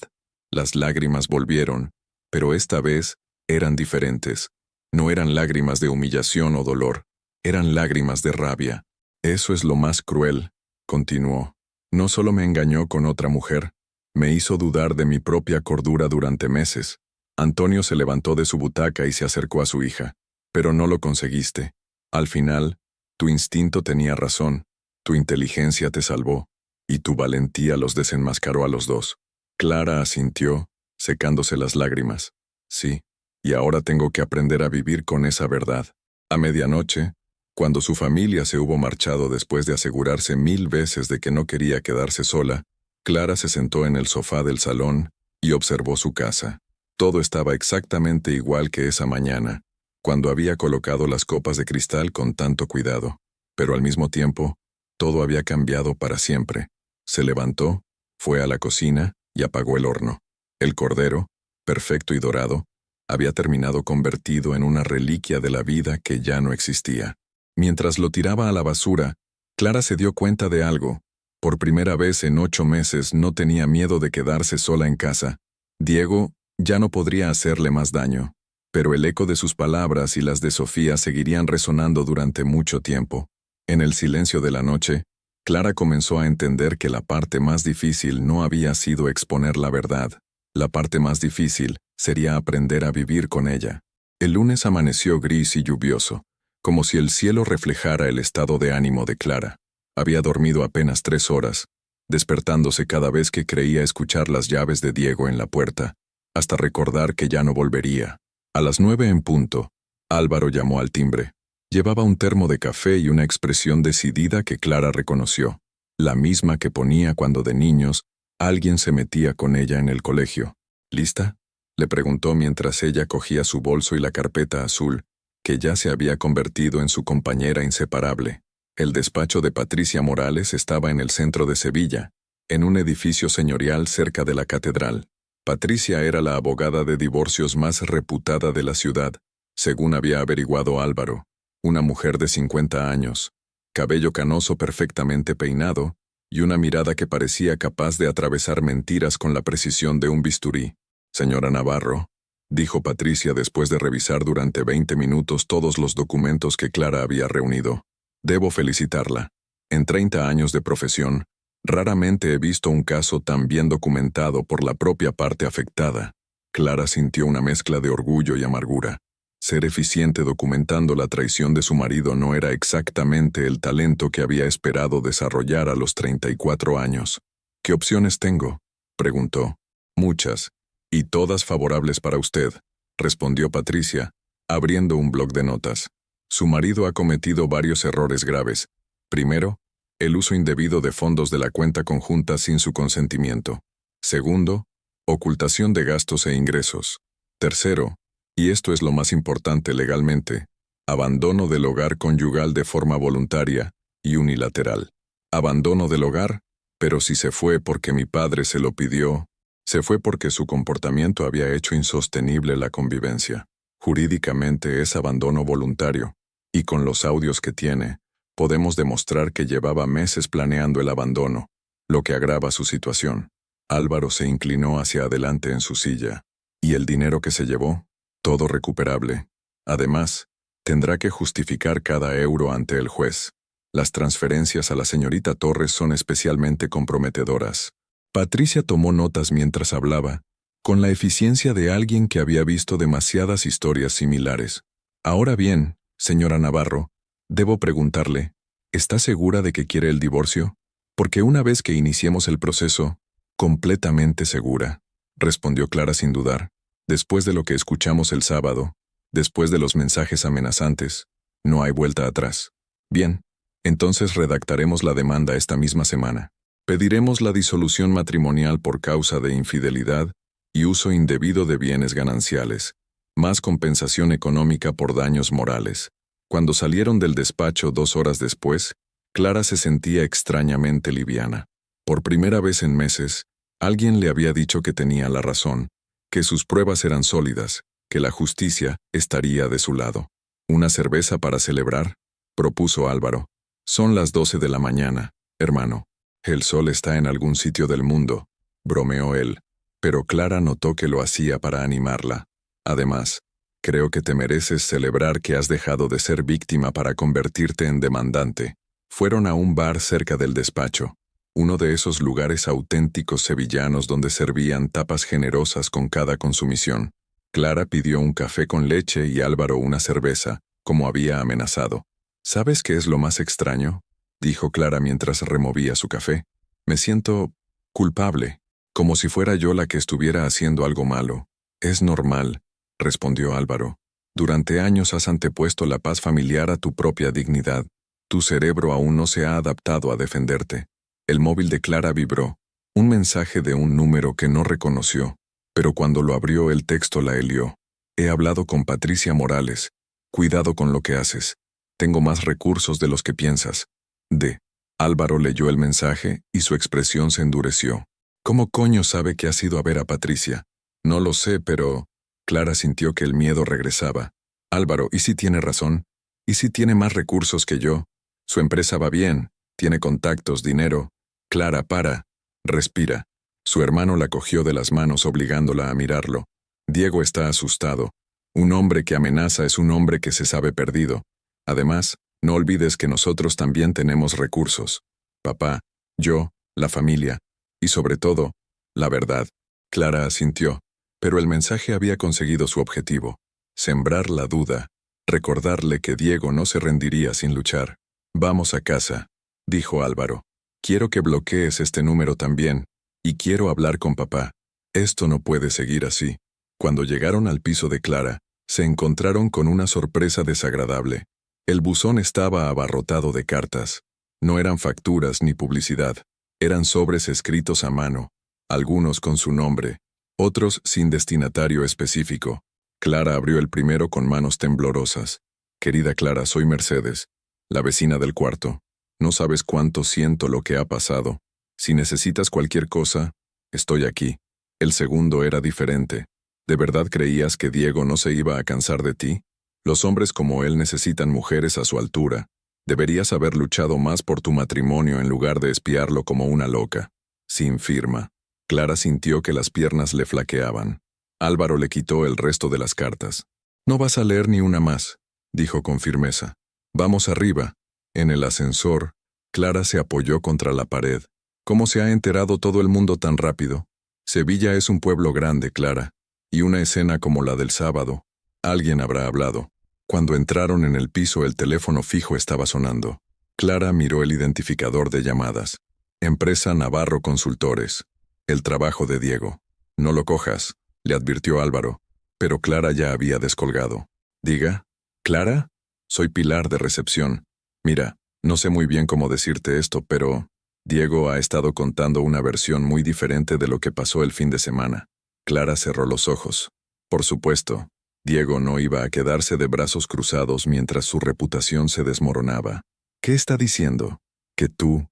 Las lágrimas volvieron, pero esta vez eran diferentes. No eran lágrimas de humillación o dolor, eran lágrimas de rabia. «Eso es lo más cruel», continuó. «No solo me engañó con otra mujer, me hizo dudar de mi propia cordura durante meses». Antonio se levantó de su butaca y se acercó a su hija. «Pero no lo conseguiste. Al final, tu instinto tenía razón, tu inteligencia te salvó, y tu valentía los desenmascaró a los dos». Clara asintió, secándose las lágrimas. «Sí, y ahora tengo que aprender a vivir con esa verdad». A medianoche, cuando su familia se hubo marchado después de asegurarse 1000 veces de que no quería quedarse sola, Clara se sentó en el sofá del salón y observó su casa. Todo estaba exactamente igual que esa mañana, cuando había colocado las copas de cristal con tanto cuidado, pero al mismo tiempo, todo había cambiado para siempre. Se levantó, fue a la cocina y apagó el horno. El cordero, perfecto y dorado, había terminado convertido en una reliquia de la vida que ya no existía. Mientras lo tiraba a la basura, Clara se dio cuenta de algo. Por primera vez en 8 meses no tenía miedo de quedarse sola en casa. Diego ya no podría hacerle más daño, pero el eco de sus palabras y las de Sofía seguirían resonando durante mucho tiempo. En el silencio de la noche, Clara comenzó a entender que la parte más difícil no había sido exponer la verdad. La parte más difícil sería aprender a vivir con ella. El lunes amaneció gris y lluvioso, como si el cielo reflejara el estado de ánimo de Clara. Había dormido apenas 3 horas, despertándose cada vez que creía escuchar las llaves de Diego en la puerta, hasta recordar que ya no volvería. A las 9 en punto, Álvaro llamó al timbre. Llevaba un termo de café y una expresión decidida que Clara reconoció, la misma que ponía cuando de niños alguien se metía con ella en el colegio. ¿Lista?, le preguntó mientras ella cogía su bolso y la carpeta azul, que ya se había convertido en su compañera inseparable. El despacho de Patricia Morales estaba en el centro de Sevilla, en un edificio señorial cerca de la catedral. Patricia era la abogada de divorcios más reputada de la ciudad, según había averiguado Álvaro. Una mujer de 50 años, cabello canoso perfectamente peinado, y una mirada que parecía capaz de atravesar mentiras con la precisión de un bisturí. «Señora Navarro», dijo Patricia después de revisar durante 20 minutos todos los documentos que Clara había reunido. «Debo felicitarla. En 30 años de profesión, raramente he visto un caso tan bien documentado por la propia parte afectada». Clara sintió una mezcla de orgullo y amargura. Ser eficiente documentando la traición de su marido no era exactamente el talento que había esperado desarrollar a los 34 años. «¿Qué opciones tengo?», preguntó. «Muchas, y todas favorables para usted», respondió Patricia, abriendo un bloc de notas. Su marido ha cometido varios errores graves. Primero, el uso indebido de fondos de la cuenta conjunta sin su consentimiento. Segundo, ocultación de gastos e ingresos. Tercero, y esto es lo más importante legalmente, abandono del hogar conyugal de forma voluntaria y unilateral. Abandono del hogar, pero si se fue porque mi padre se lo pidió, se fue porque su comportamiento había hecho insostenible la convivencia. Jurídicamente es abandono voluntario, y con los audios que tiene, podemos demostrar que llevaba meses planeando el abandono, lo que agrava su situación. Álvaro se inclinó hacia adelante en su silla. ¿Y el dinero que se llevó? Todo recuperable. Además, tendrá que justificar cada euro ante el juez. Las transferencias a la señorita Torres son especialmente comprometedoras. Patricia tomó notas mientras hablaba, con la eficiencia de alguien que había visto demasiadas historias similares. Ahora bien, señora Navarro, debo preguntarle, ¿está segura de que quiere el divorcio? Porque una vez que iniciemos el proceso, completamente segura, respondió Clara sin dudar. Después de lo que escuchamos el sábado, después de los mensajes amenazantes, no hay vuelta atrás. Bien, entonces redactaremos la demanda esta misma semana. Pediremos la disolución matrimonial por causa de infidelidad y uso indebido de bienes gananciales, más compensación económica por daños morales. Cuando salieron del despacho 2 horas después, Clara se sentía extrañamente liviana. Por primera vez en meses, alguien le había dicho que tenía la razón, que sus pruebas eran sólidas, que la justicia estaría de su lado. «¿Una cerveza para celebrar?», propuso Álvaro. «Son las 12 de la mañana, hermano. El sol está en algún sitio del mundo», bromeó él, pero Clara notó que lo hacía para animarla. «Además, creo que te mereces celebrar que has dejado de ser víctima para convertirte en demandante». Fueron a un bar cerca del despacho, uno de esos lugares auténticos sevillanos donde servían tapas generosas con cada consumición. Clara pidió un café con leche y Álvaro una cerveza, como había amenazado. «¿Sabes qué es lo más extraño?», dijo Clara mientras removía su café. «Me siento culpable, como si fuera yo la que estuviera haciendo algo malo». «Es normal», respondió Álvaro. «Durante años has antepuesto la paz familiar a tu propia dignidad. Tu cerebro aún no se ha adaptado a defenderte». El móvil de Clara vibró. Un mensaje de un número que no reconoció, pero cuando lo abrió el texto la helió. «He hablado con Patricia Morales. Cuidado con lo que haces. Tengo más recursos de los que piensas. D». Álvaro leyó el mensaje y su expresión se endureció. «¿Cómo coño sabe que has ido a ver a Patricia?». «No lo sé, pero...». Clara sintió que el miedo regresaba. «Álvaro, ¿y si tiene razón? ¿Y si tiene más recursos que yo? Su empresa va bien, tiene contactos, dinero». «Clara, para. Respira». Su hermano la cogió de las manos obligándola a mirarlo. «Diego está asustado. Un hombre que amenaza es un hombre que se sabe perdido. Además, no olvides que nosotros también tenemos recursos». Papá, yo, la familia, y sobre todo, la verdad. Clara asintió, pero el mensaje había conseguido su objetivo: sembrar la duda, recordarle que Diego no se rendiría sin luchar. Vamos a casa, dijo Álvaro. Quiero que bloquees este número también, y quiero hablar con papá. Esto no puede seguir así. Cuando llegaron al piso de Clara, se encontraron con una sorpresa desagradable. El buzón estaba abarrotado de cartas. No eran facturas ni publicidad. Eran sobres escritos a mano, algunos con su nombre, otros sin destinatario específico. Clara abrió el primero con manos temblorosas. Querida Clara, soy Mercedes, la vecina del cuarto. No sabes cuánto siento lo que ha pasado. Si necesitas cualquier cosa, estoy aquí. El segundo era diferente. ¿De verdad creías que Diego no se iba a cansar de ti? Los hombres como él necesitan mujeres a su altura. Deberías haber luchado más por tu matrimonio en lugar de espiarlo como una loca. Sin firma. Clara sintió que las piernas le flaqueaban. Álvaro le quitó el resto de las cartas. No vas a leer ni una más, dijo con firmeza. Vamos arriba. En el ascensor, Clara se apoyó contra la pared. ¿Cómo se ha enterado todo el mundo tan rápido? Sevilla es un pueblo grande, Clara, y una escena como la del sábado. Alguien habrá hablado. Cuando entraron en el piso, el teléfono fijo estaba sonando. Clara miró el identificador de llamadas. Empresa Navarro Consultores. El trabajo de Diego. No lo cojas, le advirtió Álvaro, pero Clara ya había descolgado. Diga, ¿Clara? Soy Pilar de recepción. Mira, no sé muy bien cómo decirte esto, pero Diego ha estado contando una versión muy diferente de lo que pasó el fin de semana. Clara cerró los ojos. Por supuesto, Diego no iba a quedarse de brazos cruzados mientras su reputación se desmoronaba. ¿Qué está diciendo? Que tú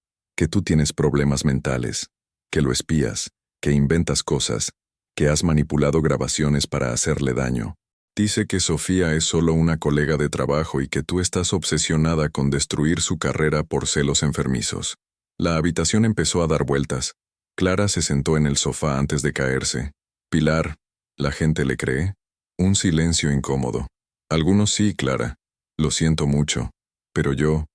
tienes problemas mentales, que lo espías, que inventas cosas, que has manipulado grabaciones para hacerle daño. Dice que Sofía es solo una colega de trabajo y que tú estás obsesionada con destruir su carrera por celos enfermizos. La habitación empezó a dar vueltas. Clara se sentó en el sofá antes de caerse. Pilar, ¿la gente le cree? Un silencio incómodo. Algunos sí, Clara. Lo siento mucho. Pero yo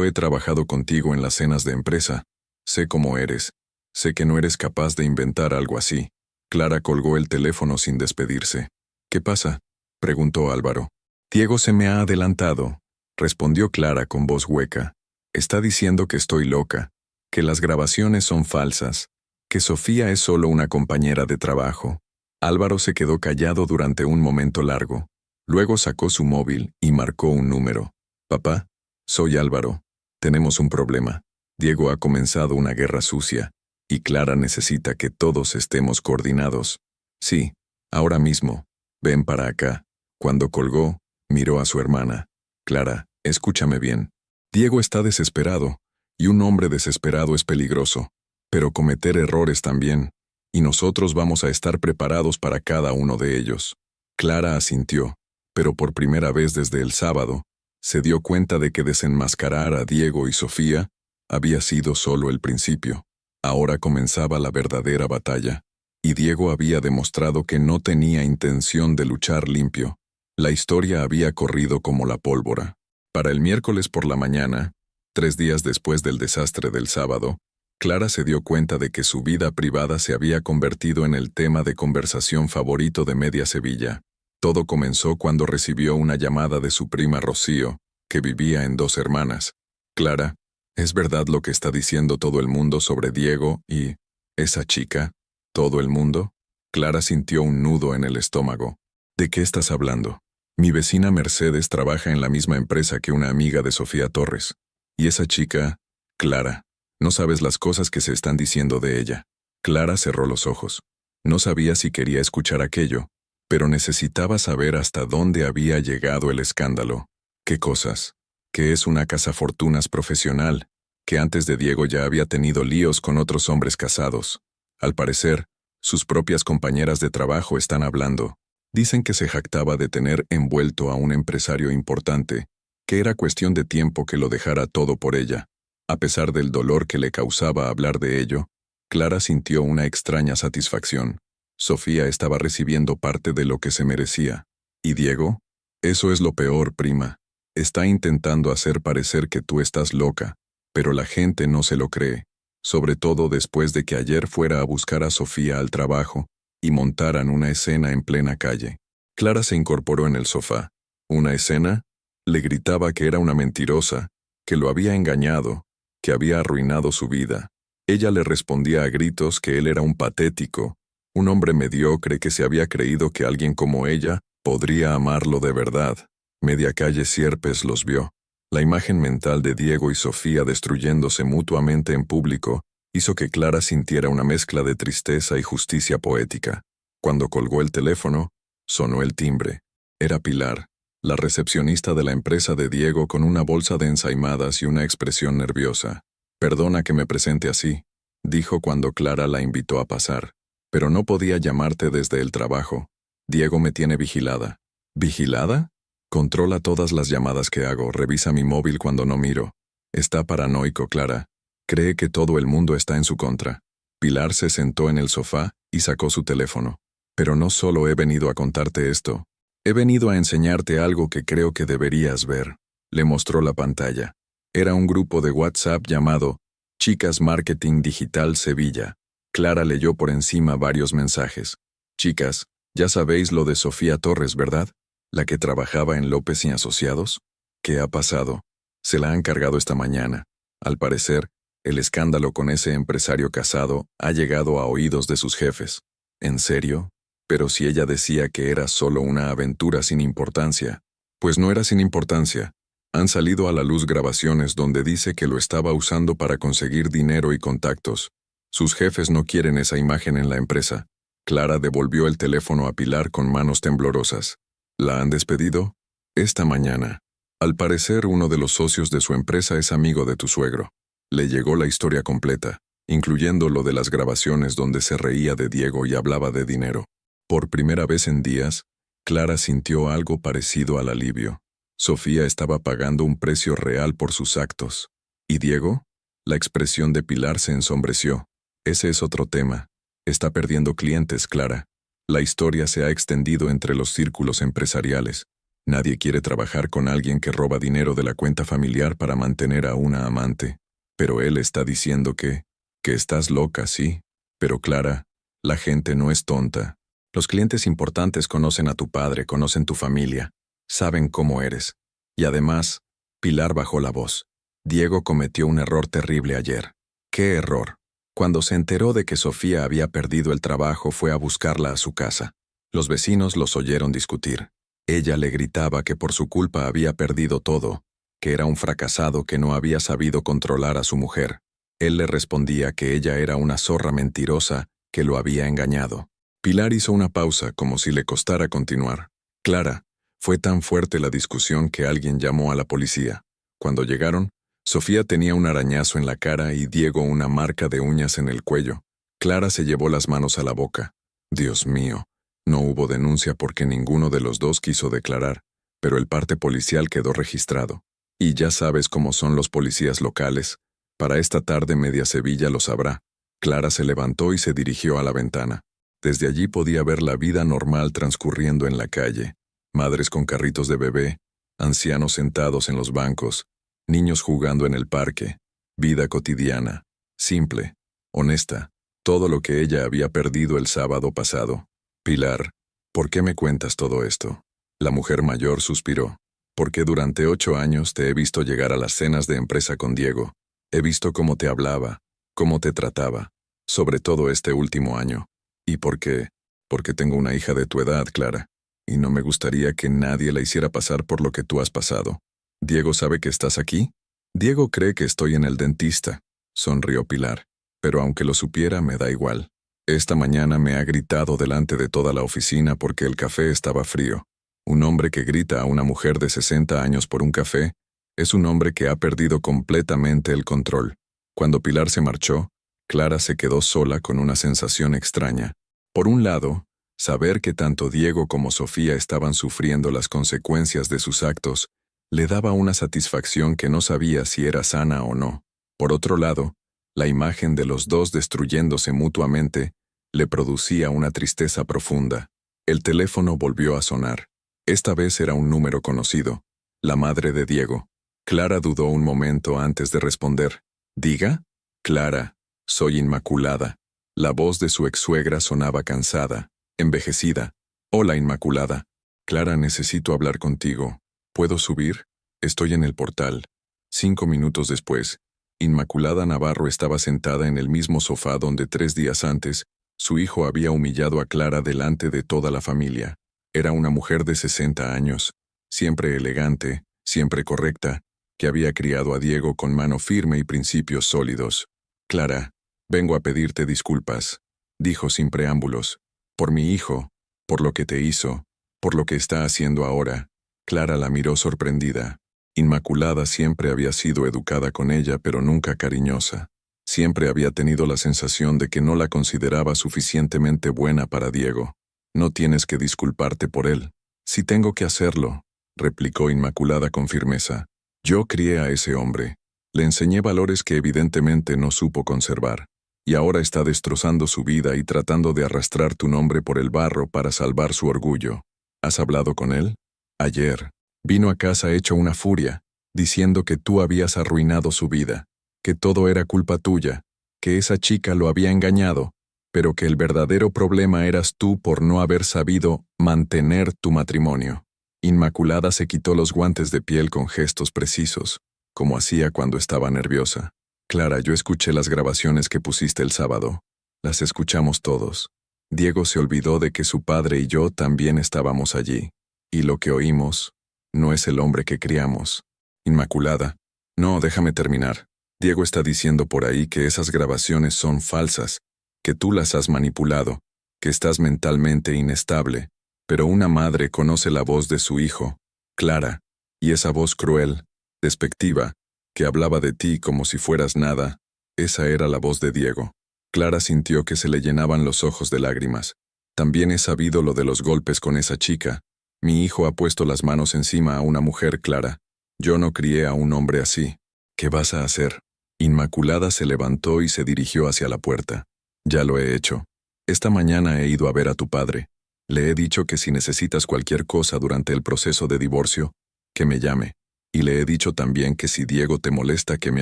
he trabajado contigo en las cenas de empresa. Sé cómo eres. Sé que no eres capaz de inventar algo así. Clara colgó el teléfono sin despedirse. ¿Qué pasa?, preguntó Álvaro. Diego se me ha adelantado, respondió Clara con voz hueca. Está diciendo que estoy loca, que las grabaciones son falsas, que Sofía es solo una compañera de trabajo. Álvaro se quedó callado durante un momento largo. Luego sacó su móvil y marcó un número. Papá, soy Álvaro. Tenemos un problema. Diego ha comenzado una guerra sucia, y Clara necesita que todos estemos coordinados. Sí, ahora mismo. Ven para acá. Cuando colgó, miró a su hermana. Clara, escúchame bien. Diego está desesperado, y un hombre desesperado es peligroso, pero cometer errores también, y nosotros vamos a estar preparados para cada uno de ellos. Clara asintió, pero por primera vez desde el sábado, se dio cuenta de que desenmascarar a Diego y Sofía había sido solo el principio. Ahora comenzaba la verdadera batalla, y Diego había demostrado que no tenía intención de luchar limpio. La historia había corrido como la pólvora. Para el miércoles por la mañana, 3 días después del desastre del sábado, Clara se dio cuenta de que su vida privada se había convertido en el tema de conversación favorito de media Sevilla. Todo comenzó cuando recibió una llamada de su prima Rocío, que vivía en Dos Hermanas. Clara, ¿es verdad lo que está diciendo todo el mundo sobre Diego y esa chica? ¿Todo el mundo? Clara sintió un nudo en el estómago. ¿De qué estás hablando? Mi vecina Mercedes trabaja en la misma empresa que una amiga de Sofía Torres. Y esa chica, Clara, no sabes las cosas que se están diciendo de ella. Clara cerró los ojos. No sabía si quería escuchar aquello, pero necesitaba saber hasta dónde había llegado el escándalo. ¿Qué cosas? Que es una cazafortunas profesional, que antes de Diego ya había tenido líos con otros hombres casados. Al parecer, sus propias compañeras de trabajo están hablando. Dicen que se jactaba de tener envuelto a un empresario importante, que era cuestión de tiempo que lo dejara todo por ella. A pesar del dolor que le causaba hablar de ello, Clara sintió una extraña satisfacción. Sofía estaba recibiendo parte de lo que se merecía. ¿Y Diego? Eso es lo peor, prima. Está intentando hacer parecer que tú estás loca, Pero la gente no se lo cree, sobre todo después de que ayer fuera a buscar a Sofía al trabajo y montaran una escena en plena calle. Clara se incorporó en el sofá. ¿Una escena? Le gritaba que era una mentirosa, que lo había engañado, que había arruinado su vida. Ella le respondía a gritos que él era un patético, un hombre mediocre que se había creído que alguien como ella podría amarlo de verdad. Media calle Sierpes los vio. La imagen mental de Diego y Sofía destruyéndose mutuamente en público hizo que Clara sintiera una mezcla de tristeza y justicia poética. Cuando colgó el teléfono, sonó el timbre. Era Pilar, la recepcionista de la empresa de Diego, con una bolsa de ensaimadas y una expresión nerviosa. «Perdona que me presente así», dijo cuando Clara la invitó a pasar. «Pero no podía llamarte desde el trabajo. Diego me tiene vigilada». «¿Vigilada?» «Controla todas las llamadas que hago, revisa mi móvil cuando no miro. Está paranoico, Clara. Cree que todo el mundo está en su contra». Pilar se sentó en el sofá y sacó su teléfono. «Pero no solo he venido a contarte esto. He venido a enseñarte algo que creo que deberías ver». Le mostró la pantalla. Era un grupo de WhatsApp llamado Chicas Marketing Digital Sevilla. Clara leyó por encima varios mensajes. «Chicas, ya sabéis lo de Sofía Torres, ¿verdad? La que trabajaba en López y Asociados. ¿Qué ha pasado? Se la han cargado esta mañana. Al parecer, el escándalo con ese empresario casado ha llegado a oídos de sus jefes». «¿En serio? Pero si ella decía que era solo una aventura sin importancia». «Pues no era sin importancia. Han salido a la luz grabaciones donde dice que lo estaba usando para conseguir dinero y contactos. Sus jefes no quieren esa imagen en la empresa». Clara devolvió el teléfono a Pilar con manos temblorosas. «¿La han despedido?» «Esta mañana. Al parecer uno de los socios de su empresa es amigo de tu suegro». Le llegó la historia completa, incluyendo lo de las grabaciones donde se reía de Diego y hablaba de dinero. Por primera vez en días, Clara sintió algo parecido al alivio. Sofía estaba pagando un precio real por sus actos. ¿Y Diego? La expresión de Pilar se ensombreció. «Ese es otro tema. Está perdiendo clientes, Clara. La historia se ha extendido entre los círculos empresariales. Nadie quiere trabajar con alguien que roba dinero de la cuenta familiar para mantener a una amante. Pero él está diciendo que estás loca, sí. Pero Clara, la gente no es tonta. Los clientes importantes conocen a tu padre, conocen tu familia. Saben cómo eres. Y además», Pilar bajó la voz, «Diego cometió un error terrible ayer». «¿Qué error?» Cuando se enteró de que Sofía había perdido el trabajo, fue a buscarla a su casa. Los vecinos los oyeron discutir. Ella le gritaba que por su culpa había perdido todo, que era un fracasado que no había sabido controlar a su mujer. Él le respondía que ella era una zorra mentirosa que lo había engañado. Pilar hizo una pausa, como si le costara continuar. «Clara, fue tan fuerte la discusión que alguien llamó a la policía. Cuando llegaron, Sofía tenía un arañazo en la cara y Diego una marca de uñas en el cuello». Clara se llevó las manos a la boca. «Dios mío, no hubo denuncia porque ninguno de los dos quiso declarar, pero el parte policial quedó registrado. Y ya sabes cómo son los policías locales. Para esta tarde media Sevilla lo sabrá». Clara se levantó y se dirigió a la ventana. Desde allí podía ver la vida normal transcurriendo en la calle. Madres con carritos de bebé, ancianos sentados en los bancos, niños jugando en el parque. Vida cotidiana, simple, honesta, todo lo que ella había perdido el sábado pasado. «Pilar, ¿por qué me cuentas todo esto?». La mujer mayor suspiró. «Porque durante 8 años te he visto llegar a las cenas de empresa con Diego. He visto cómo te hablaba, cómo te trataba, sobre todo este último año. ¿Y por qué? Porque tengo una hija de tu edad, Clara, y no me gustaría que nadie la hiciera pasar por lo que tú has pasado. ¿Diego sabe que estás aquí?». «Diego cree que estoy en el dentista», sonrió Pilar, «pero aunque lo supiera me da igual. Esta mañana me ha gritado delante de toda la oficina porque el café estaba frío. Un hombre que grita a una mujer de 60 años por un café es un hombre que ha perdido completamente el control». Cuando Pilar se marchó, Clara se quedó sola con una sensación extraña. Por un lado, saber que tanto Diego como Sofía estaban sufriendo las consecuencias de sus actos le daba una satisfacción que no sabía si era sana o no. Por otro lado, la imagen de los dos destruyéndose mutuamente le producía una tristeza profunda. El teléfono volvió a sonar. Esta vez era un número conocido, la madre de Diego. Clara dudó un momento antes de responder. Diga. Clara, soy Inmaculada. La voz de su ex-suegra sonaba cansada, envejecida. Hola, Inmaculada. Clara, necesito hablar contigo. ¿Puedo subir? Estoy en el portal. 5 minutos después, Inmaculada Navarro estaba sentada en el mismo sofá donde 3 días antes, su hijo había humillado a Clara delante de toda la familia. Era una mujer de 60 años, siempre elegante, siempre correcta, que había criado a Diego con mano firme y principios sólidos. Clara, vengo a pedirte disculpas, dijo sin preámbulos, por mi hijo, por lo que te hizo, por lo que está haciendo ahora. Clara la miró sorprendida. Inmaculada siempre había sido educada con ella, pero nunca cariñosa. Siempre había tenido la sensación de que no la consideraba suficientemente buena para Diego. No tienes que disculparte por él. Si tengo que hacerlo, replicó Inmaculada con firmeza. Yo crié a ese hombre. Le enseñé valores que evidentemente no supo conservar. Y ahora está destrozando su vida y tratando de arrastrar tu nombre por el barro para salvar su orgullo. ¿Has hablado con él? Ayer. Vino a casa hecho una furia, diciendo que tú habías arruinado su vida, que todo era culpa tuya, que esa chica lo había engañado, pero que el verdadero problema eras tú por no haber sabido mantener tu matrimonio. Inmaculada se quitó los guantes de piel con gestos precisos, como hacía cuando estaba nerviosa. Clara, yo escuché las grabaciones que pusiste el sábado. Las escuchamos todos. Diego se olvidó de que su padre y yo también estábamos allí. Y lo que oímos no es el hombre que criamos. Inmaculada. No, déjame terminar. Diego está diciendo por ahí que esas grabaciones son falsas, que tú las has manipulado, que estás mentalmente inestable. Pero una madre conoce la voz de su hijo, Clara, y esa voz cruel, despectiva, que hablaba de ti como si fueras nada, esa era la voz de Diego. Clara sintió que se le llenaban los ojos de lágrimas. También he sabido lo de los golpes con esa chica. Mi hijo ha puesto las manos encima a una mujer, Clara. Yo no crié a un hombre así. ¿Qué vas a hacer? Inmaculada se levantó y se dirigió hacia la puerta. Ya lo he hecho. Esta mañana he ido a ver a tu padre. Le he dicho que si necesitas cualquier cosa durante el proceso de divorcio, que me llame. Y le he dicho también que si Diego te molesta, que me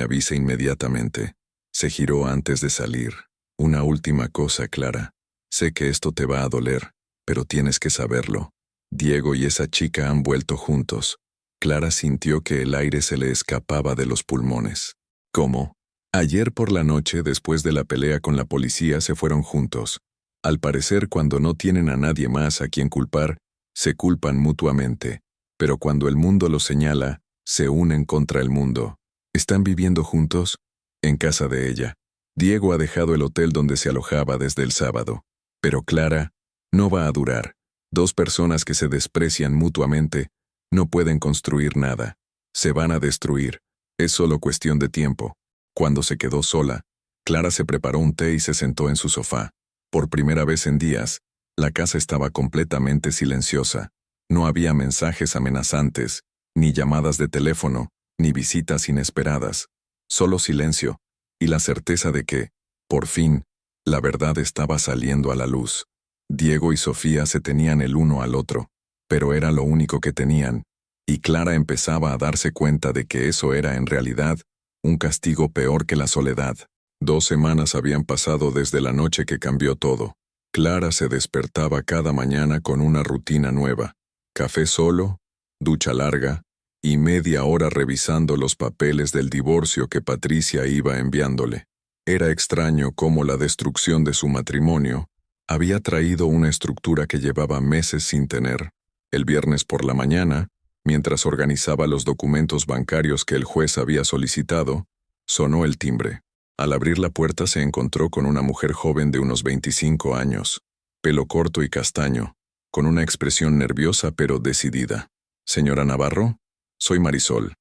avise inmediatamente. Se giró antes de salir. Una última cosa, Clara. Sé que esto te va a doler, pero tienes que saberlo. Diego y esa chica han vuelto juntos. Clara sintió que el aire se le escapaba de los pulmones. ¿Cómo? Ayer por la noche, después de la pelea con la policía, se fueron juntos. Al parecer, cuando no tienen a nadie más a quien culpar, se culpan mutuamente. Pero cuando el mundo los señala, se unen contra el mundo. ¿Están viviendo juntos? En casa de ella. Diego ha dejado el hotel donde se alojaba desde el sábado. Pero Clara, no va a durar. 2 personas que se desprecian mutuamente no pueden construir nada. Se van a destruir. Es solo cuestión de tiempo. Cuando se quedó sola, Clara se preparó un té y se sentó en su sofá. Por primera vez en días, la casa estaba completamente silenciosa. No había mensajes amenazantes, ni llamadas de teléfono, ni visitas inesperadas. Solo silencio, y la certeza de que, por fin, la verdad estaba saliendo a la luz. Diego y Sofía se tenían el uno al otro, pero era lo único que tenían, y Clara empezaba a darse cuenta de que eso era en realidad un castigo peor que la soledad. 2 semanas habían pasado desde la noche que cambió todo. Clara se despertaba cada mañana con una rutina nueva. Café solo, ducha larga, y media hora revisando los papeles del divorcio que Patricia iba enviándole. Era extraño cómo la destrucción de su matrimonio había traído una estructura que llevaba meses sin tener. El viernes por la mañana, mientras organizaba los documentos bancarios que el juez había solicitado, sonó el timbre. Al abrir la puerta se encontró con una mujer joven de unos 25 años, pelo corto y castaño, con una expresión nerviosa pero decidida. «Señora Navarro, soy Marisol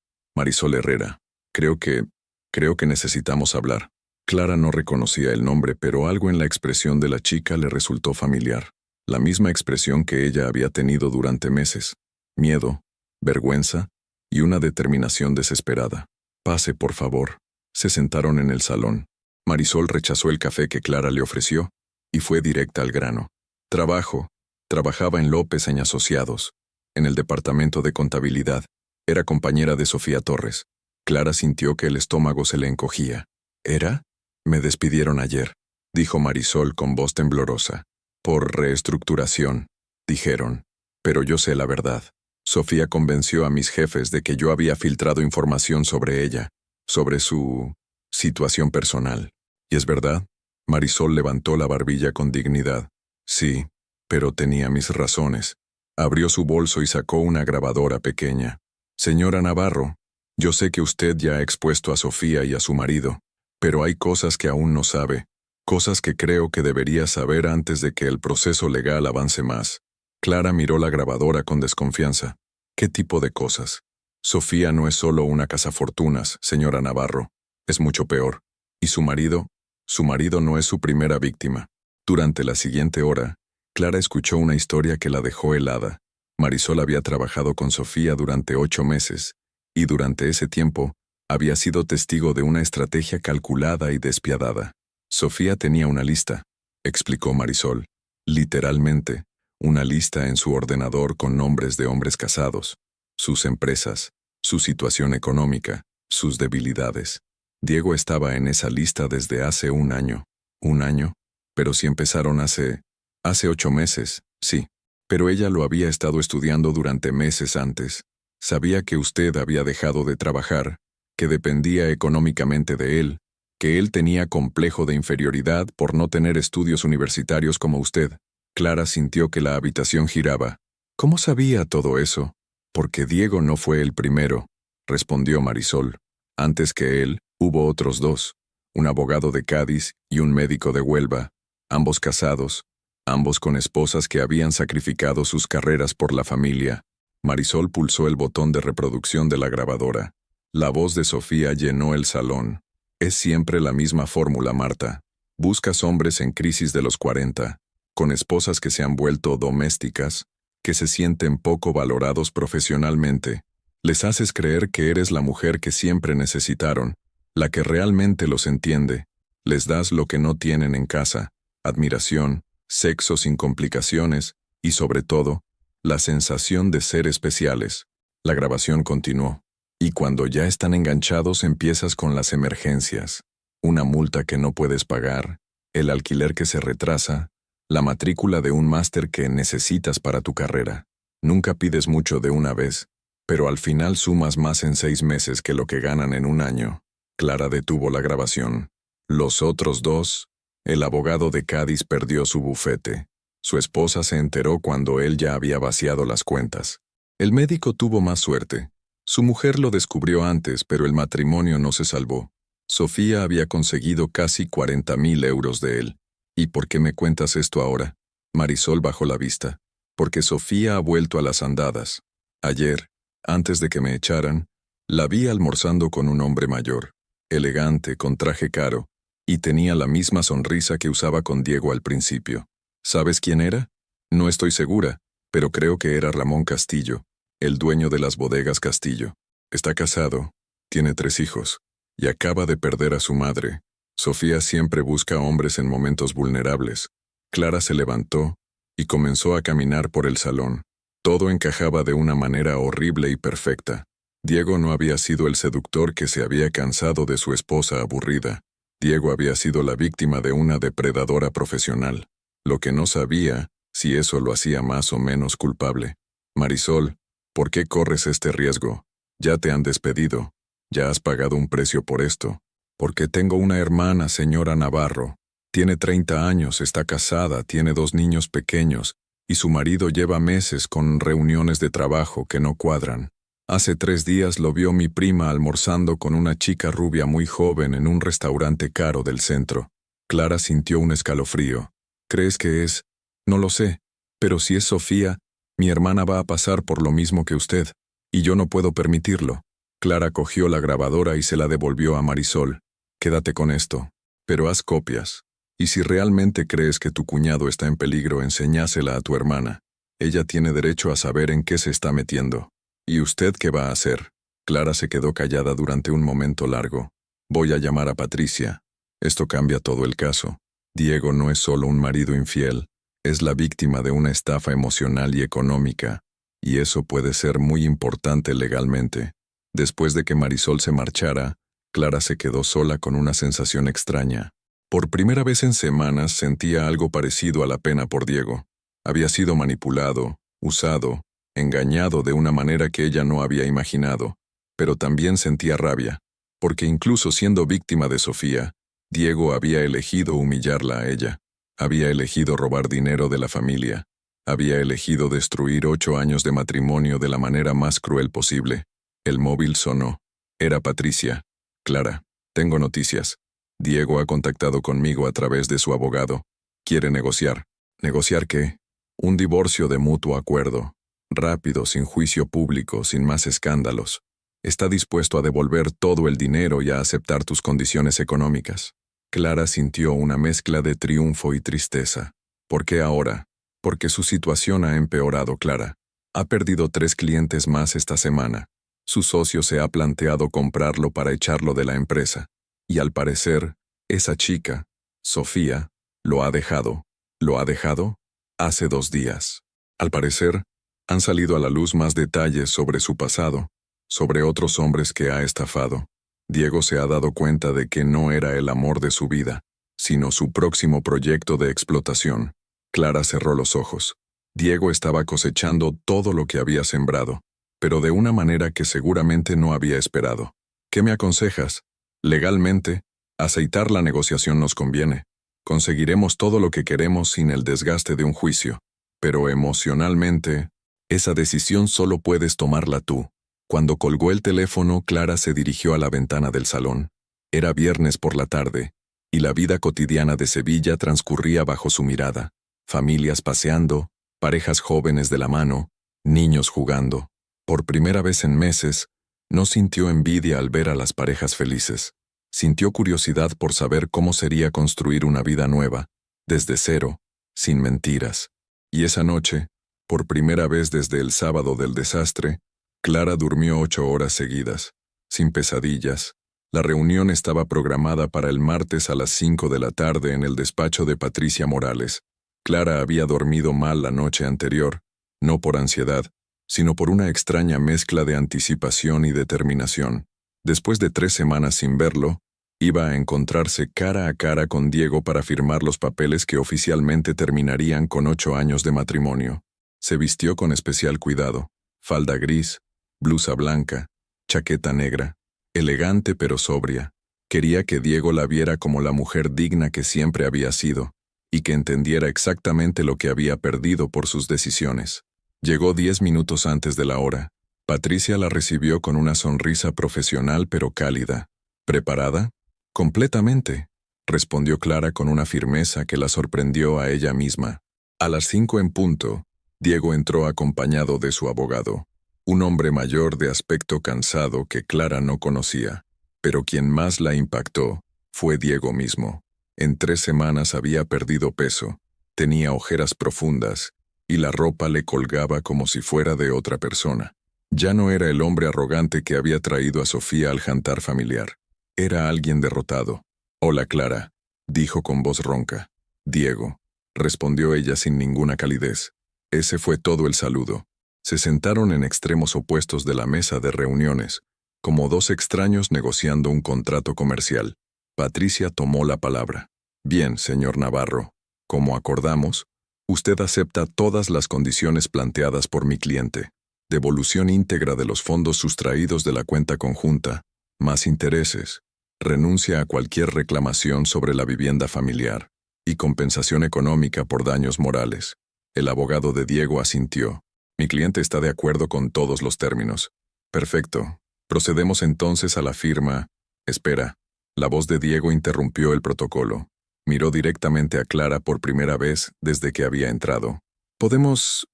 Herrera. Creo que necesitamos hablar». Clara no reconocía el nombre, pero algo en la expresión de la chica le resultó familiar. La misma expresión que ella había tenido durante meses. Miedo, vergüenza y una determinación desesperada. «Pase, por favor». Se sentaron en el salón. Marisol rechazó el café que Clara le ofreció y fue directa al grano. Trabajaba en López en Asociados, en el departamento de contabilidad. Era compañera de Sofía Torres. Clara sintió que el estómago se le encogía. ¿Era? Me despidieron ayer, dijo Marisol con voz temblorosa. Por reestructuración, dijeron. Pero yo sé la verdad. Sofía convenció a mis jefes de que yo había filtrado información sobre ella, sobre su situación personal. ¿Y es verdad? Marisol levantó la barbilla con dignidad. Sí, pero tenía mis razones. Abrió su bolso y sacó una grabadora pequeña. Señora Navarro, yo sé que usted ya ha expuesto a Sofía y a su marido, pero hay cosas que aún no sabe, cosas que creo que debería saber antes de que el proceso legal avance más. Clara miró la grabadora con desconfianza. ¿Qué tipo de cosas? Sofía no es solo una cazafortunas, señora Navarro. Es mucho peor. ¿Y su marido? Su marido no es su primera víctima. Durante la siguiente hora, Clara escuchó una historia que la dejó helada. Marisol había trabajado con Sofía durante 8 meses, y durante ese tiempo había sido testigo de una estrategia calculada y despiadada. Sofía tenía una lista, explicó Marisol. Literalmente, una lista en su ordenador con nombres de hombres casados, sus empresas, su situación económica, sus debilidades. Diego estaba en esa lista desde hace un año. ¿Un año? Pero si empezaron hace 8 meses, sí. Pero ella lo había estado estudiando durante meses antes. Sabía que usted había dejado de trabajar, que dependía económicamente de él, que él tenía complejo de inferioridad por no tener estudios universitarios como usted. Clara sintió que la habitación giraba. ¿Cómo sabía todo eso? Porque Diego no fue el primero, respondió Marisol. Antes que él, hubo otros 2, un abogado de Cádiz y un médico de Huelva, ambos casados, ambos con esposas que habían sacrificado sus carreras por la familia. Marisol pulsó el botón de reproducción de la grabadora. La voz de Sofía llenó el salón. Es siempre la misma fórmula, Marta. Buscas hombres en crisis de los 40, con esposas que se han vuelto domésticas, que se sienten poco valorados profesionalmente. Les haces creer que eres la mujer que siempre necesitaron, la que realmente los entiende. Les das lo que no tienen en casa: admiración, sexo sin complicaciones y, sobre todo, la sensación de ser especiales. La grabación continuó. Y cuando ya están enganchados empiezas con las emergencias. Una multa que no puedes pagar, el alquiler que se retrasa, la matrícula de un máster que necesitas para tu carrera. Nunca pides mucho de una vez, pero al final sumas más en 6 meses que lo que ganan en un año. Clara detuvo la grabación. Los otros 2, el abogado de Cádiz perdió su bufete. Su esposa se enteró cuando él ya había vaciado las cuentas. El médico tuvo más suerte. Su mujer lo descubrió antes, pero el matrimonio no se salvó. Sofía había conseguido casi 40.000 euros de él. ¿Y por qué me cuentas esto ahora? Marisol bajó la vista. Porque Sofía ha vuelto a las andadas. Ayer, antes de que me echaran, la vi almorzando con un hombre mayor, elegante, con traje caro, y tenía la misma sonrisa que usaba con Diego al principio. ¿Sabes quién era? No estoy segura, pero creo que era Ramón Castillo, el dueño de las bodegas Castillo. Está casado, tiene 3 hijos, y acaba de perder a su madre. Sofía siempre busca hombres en momentos vulnerables. Clara se levantó y comenzó a caminar por el salón. Todo encajaba de una manera horrible y perfecta. Diego no había sido el seductor que se había cansado de su esposa aburrida. Diego había sido la víctima de una depredadora profesional. Lo que no sabía, si eso lo hacía más o menos culpable. Marisol, ¿por qué corres este riesgo? Ya te han despedido. Ya has pagado un precio por esto. Porque tengo una hermana, señora Navarro. Tiene 30 años, está casada, tiene 2 niños pequeños, y su marido lleva meses con reuniones de trabajo que no cuadran. Hace 3 días lo vio mi prima almorzando con una chica rubia muy joven en un restaurante caro del centro. Clara sintió un escalofrío. ¿Crees que es? No lo sé, pero si es Sofía, mi hermana va a pasar por lo mismo que usted, y yo no puedo permitirlo. Clara cogió la grabadora y se la devolvió a Marisol. Quédate con esto, pero haz copias. Y si realmente crees que tu cuñado está en peligro, enséñasela a tu hermana. Ella tiene derecho a saber en qué se está metiendo. ¿Y usted qué va a hacer? Clara se quedó callada durante un momento largo. Voy a llamar a Patricia. Esto cambia todo el caso. Diego no es solo un marido infiel, es la víctima de una estafa emocional y económica, y eso puede ser muy importante legalmente. Después de que Marisol se marchara, Clara se quedó sola con una sensación extraña. Por primera vez en semanas sentía algo parecido a la pena por Diego. Había sido manipulado, usado, engañado de una manera que ella no había imaginado, pero también sentía rabia, porque incluso siendo víctima de Sofía, Diego había elegido humillarla a ella, había elegido robar dinero de la familia, había elegido destruir 8 años de matrimonio de la manera más cruel posible. El móvil sonó. Era Patricia. Clara, tengo noticias. Diego ha contactado conmigo a través de su abogado. Quiere negociar. ¿Negociar qué? Un divorcio de mutuo acuerdo. Rápido, sin juicio público, sin más escándalos. Está dispuesto a devolver todo el dinero y a aceptar tus condiciones económicas. Clara sintió una mezcla de triunfo y tristeza. ¿Por qué ahora? Porque su situación ha empeorado, Clara. Ha perdido 3 clientes más esta semana. Su socio se ha planteado comprarlo para echarlo de la empresa. Y al parecer, esa chica, Sofía, lo ha dejado. ¿Lo ha dejado? Hace 2 días. Al parecer, han salido a la luz más detalles sobre su pasado, sobre otros hombres que ha estafado. Diego se ha dado cuenta de que no era el amor de su vida, sino su próximo proyecto de explotación. Clara cerró los ojos. Diego estaba cosechando todo lo que había sembrado, pero de una manera que seguramente no había esperado. ¿Qué me aconsejas? Legalmente, aceitar la negociación nos conviene. Conseguiremos todo lo que queremos sin el desgaste de un juicio. Pero emocionalmente, esa decisión solo puedes tomarla tú. Cuando colgó el teléfono, Clara se dirigió a la ventana del salón. Era viernes por la tarde, y la vida cotidiana de Sevilla transcurría bajo su mirada. Familias paseando, parejas jóvenes de la mano, niños jugando. Por primera vez en meses, no sintió envidia al ver a las parejas felices. Sintió curiosidad por saber cómo sería construir una vida nueva, desde cero, sin mentiras. Y esa noche, por primera vez desde el sábado del desastre, Clara durmió 8 horas seguidas, sin pesadillas. La reunión estaba programada para el martes a las 5 de la tarde en el despacho de Patricia Morales. Clara había dormido mal la noche anterior, no por ansiedad, sino por una extraña mezcla de anticipación y determinación. Después de 3 semanas sin verlo, iba a encontrarse cara a cara con Diego para firmar los papeles que oficialmente terminarían con 8 años de matrimonio. Se vistió con especial cuidado, falda gris, blusa blanca, chaqueta negra, elegante pero sobria. Quería que Diego la viera como la mujer digna que siempre había sido, y que entendiera exactamente lo que había perdido por sus decisiones. Llegó 10 minutos antes de la hora. Patricia la recibió con una sonrisa profesional pero cálida. ¿Preparada? Completamente, respondió Clara con una firmeza que la sorprendió a ella misma. A las 5 en punto, Diego entró acompañado de su abogado, un hombre mayor de aspecto cansado que Clara no conocía, pero quien más la impactó fue Diego mismo. En 3 semanas había perdido peso, tenía ojeras profundas, y la ropa le colgaba como si fuera de otra persona. Ya no era el hombre arrogante que había traído a Sofía al jantar familiar. Era alguien derrotado. «Hola, Clara», dijo con voz ronca. «Diego», respondió ella sin ninguna calidez. Ese fue todo el saludo. Se sentaron en extremos opuestos de la mesa de reuniones, como 2 extraños negociando un contrato comercial. Patricia tomó la palabra. «Bien, señor Navarro. Como acordamos, usted acepta todas las condiciones planteadas por mi cliente. Devolución íntegra de los fondos sustraídos de la cuenta conjunta, más intereses, renuncia a cualquier reclamación sobre la vivienda familiar y compensación económica por daños morales». El abogado de Diego asintió. «Mi cliente está de acuerdo con todos los términos». «Perfecto. Procedemos entonces a la firma». «Espera». La voz de Diego interrumpió el protocolo. Miró directamente a Clara por primera vez desde que había entrado. ¿Podemos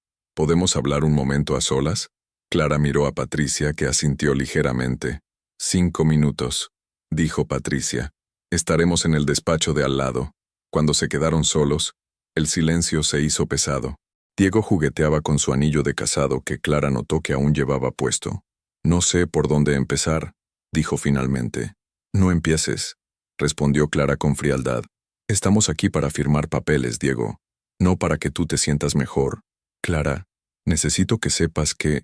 hablar un momento a solas?» Clara miró a Patricia, que asintió ligeramente. 5 minutos, dijo Patricia. «Estaremos en el despacho de al lado». Cuando se quedaron solos, el silencio se hizo pesado. Diego jugueteaba con su anillo de casado que Clara notó que aún llevaba puesto. «No sé por dónde empezar», dijo finalmente. «No empieces», respondió Clara con frialdad. «Estamos aquí para firmar papeles, Diego, no para que tú te sientas mejor. Clara, necesito que sepas que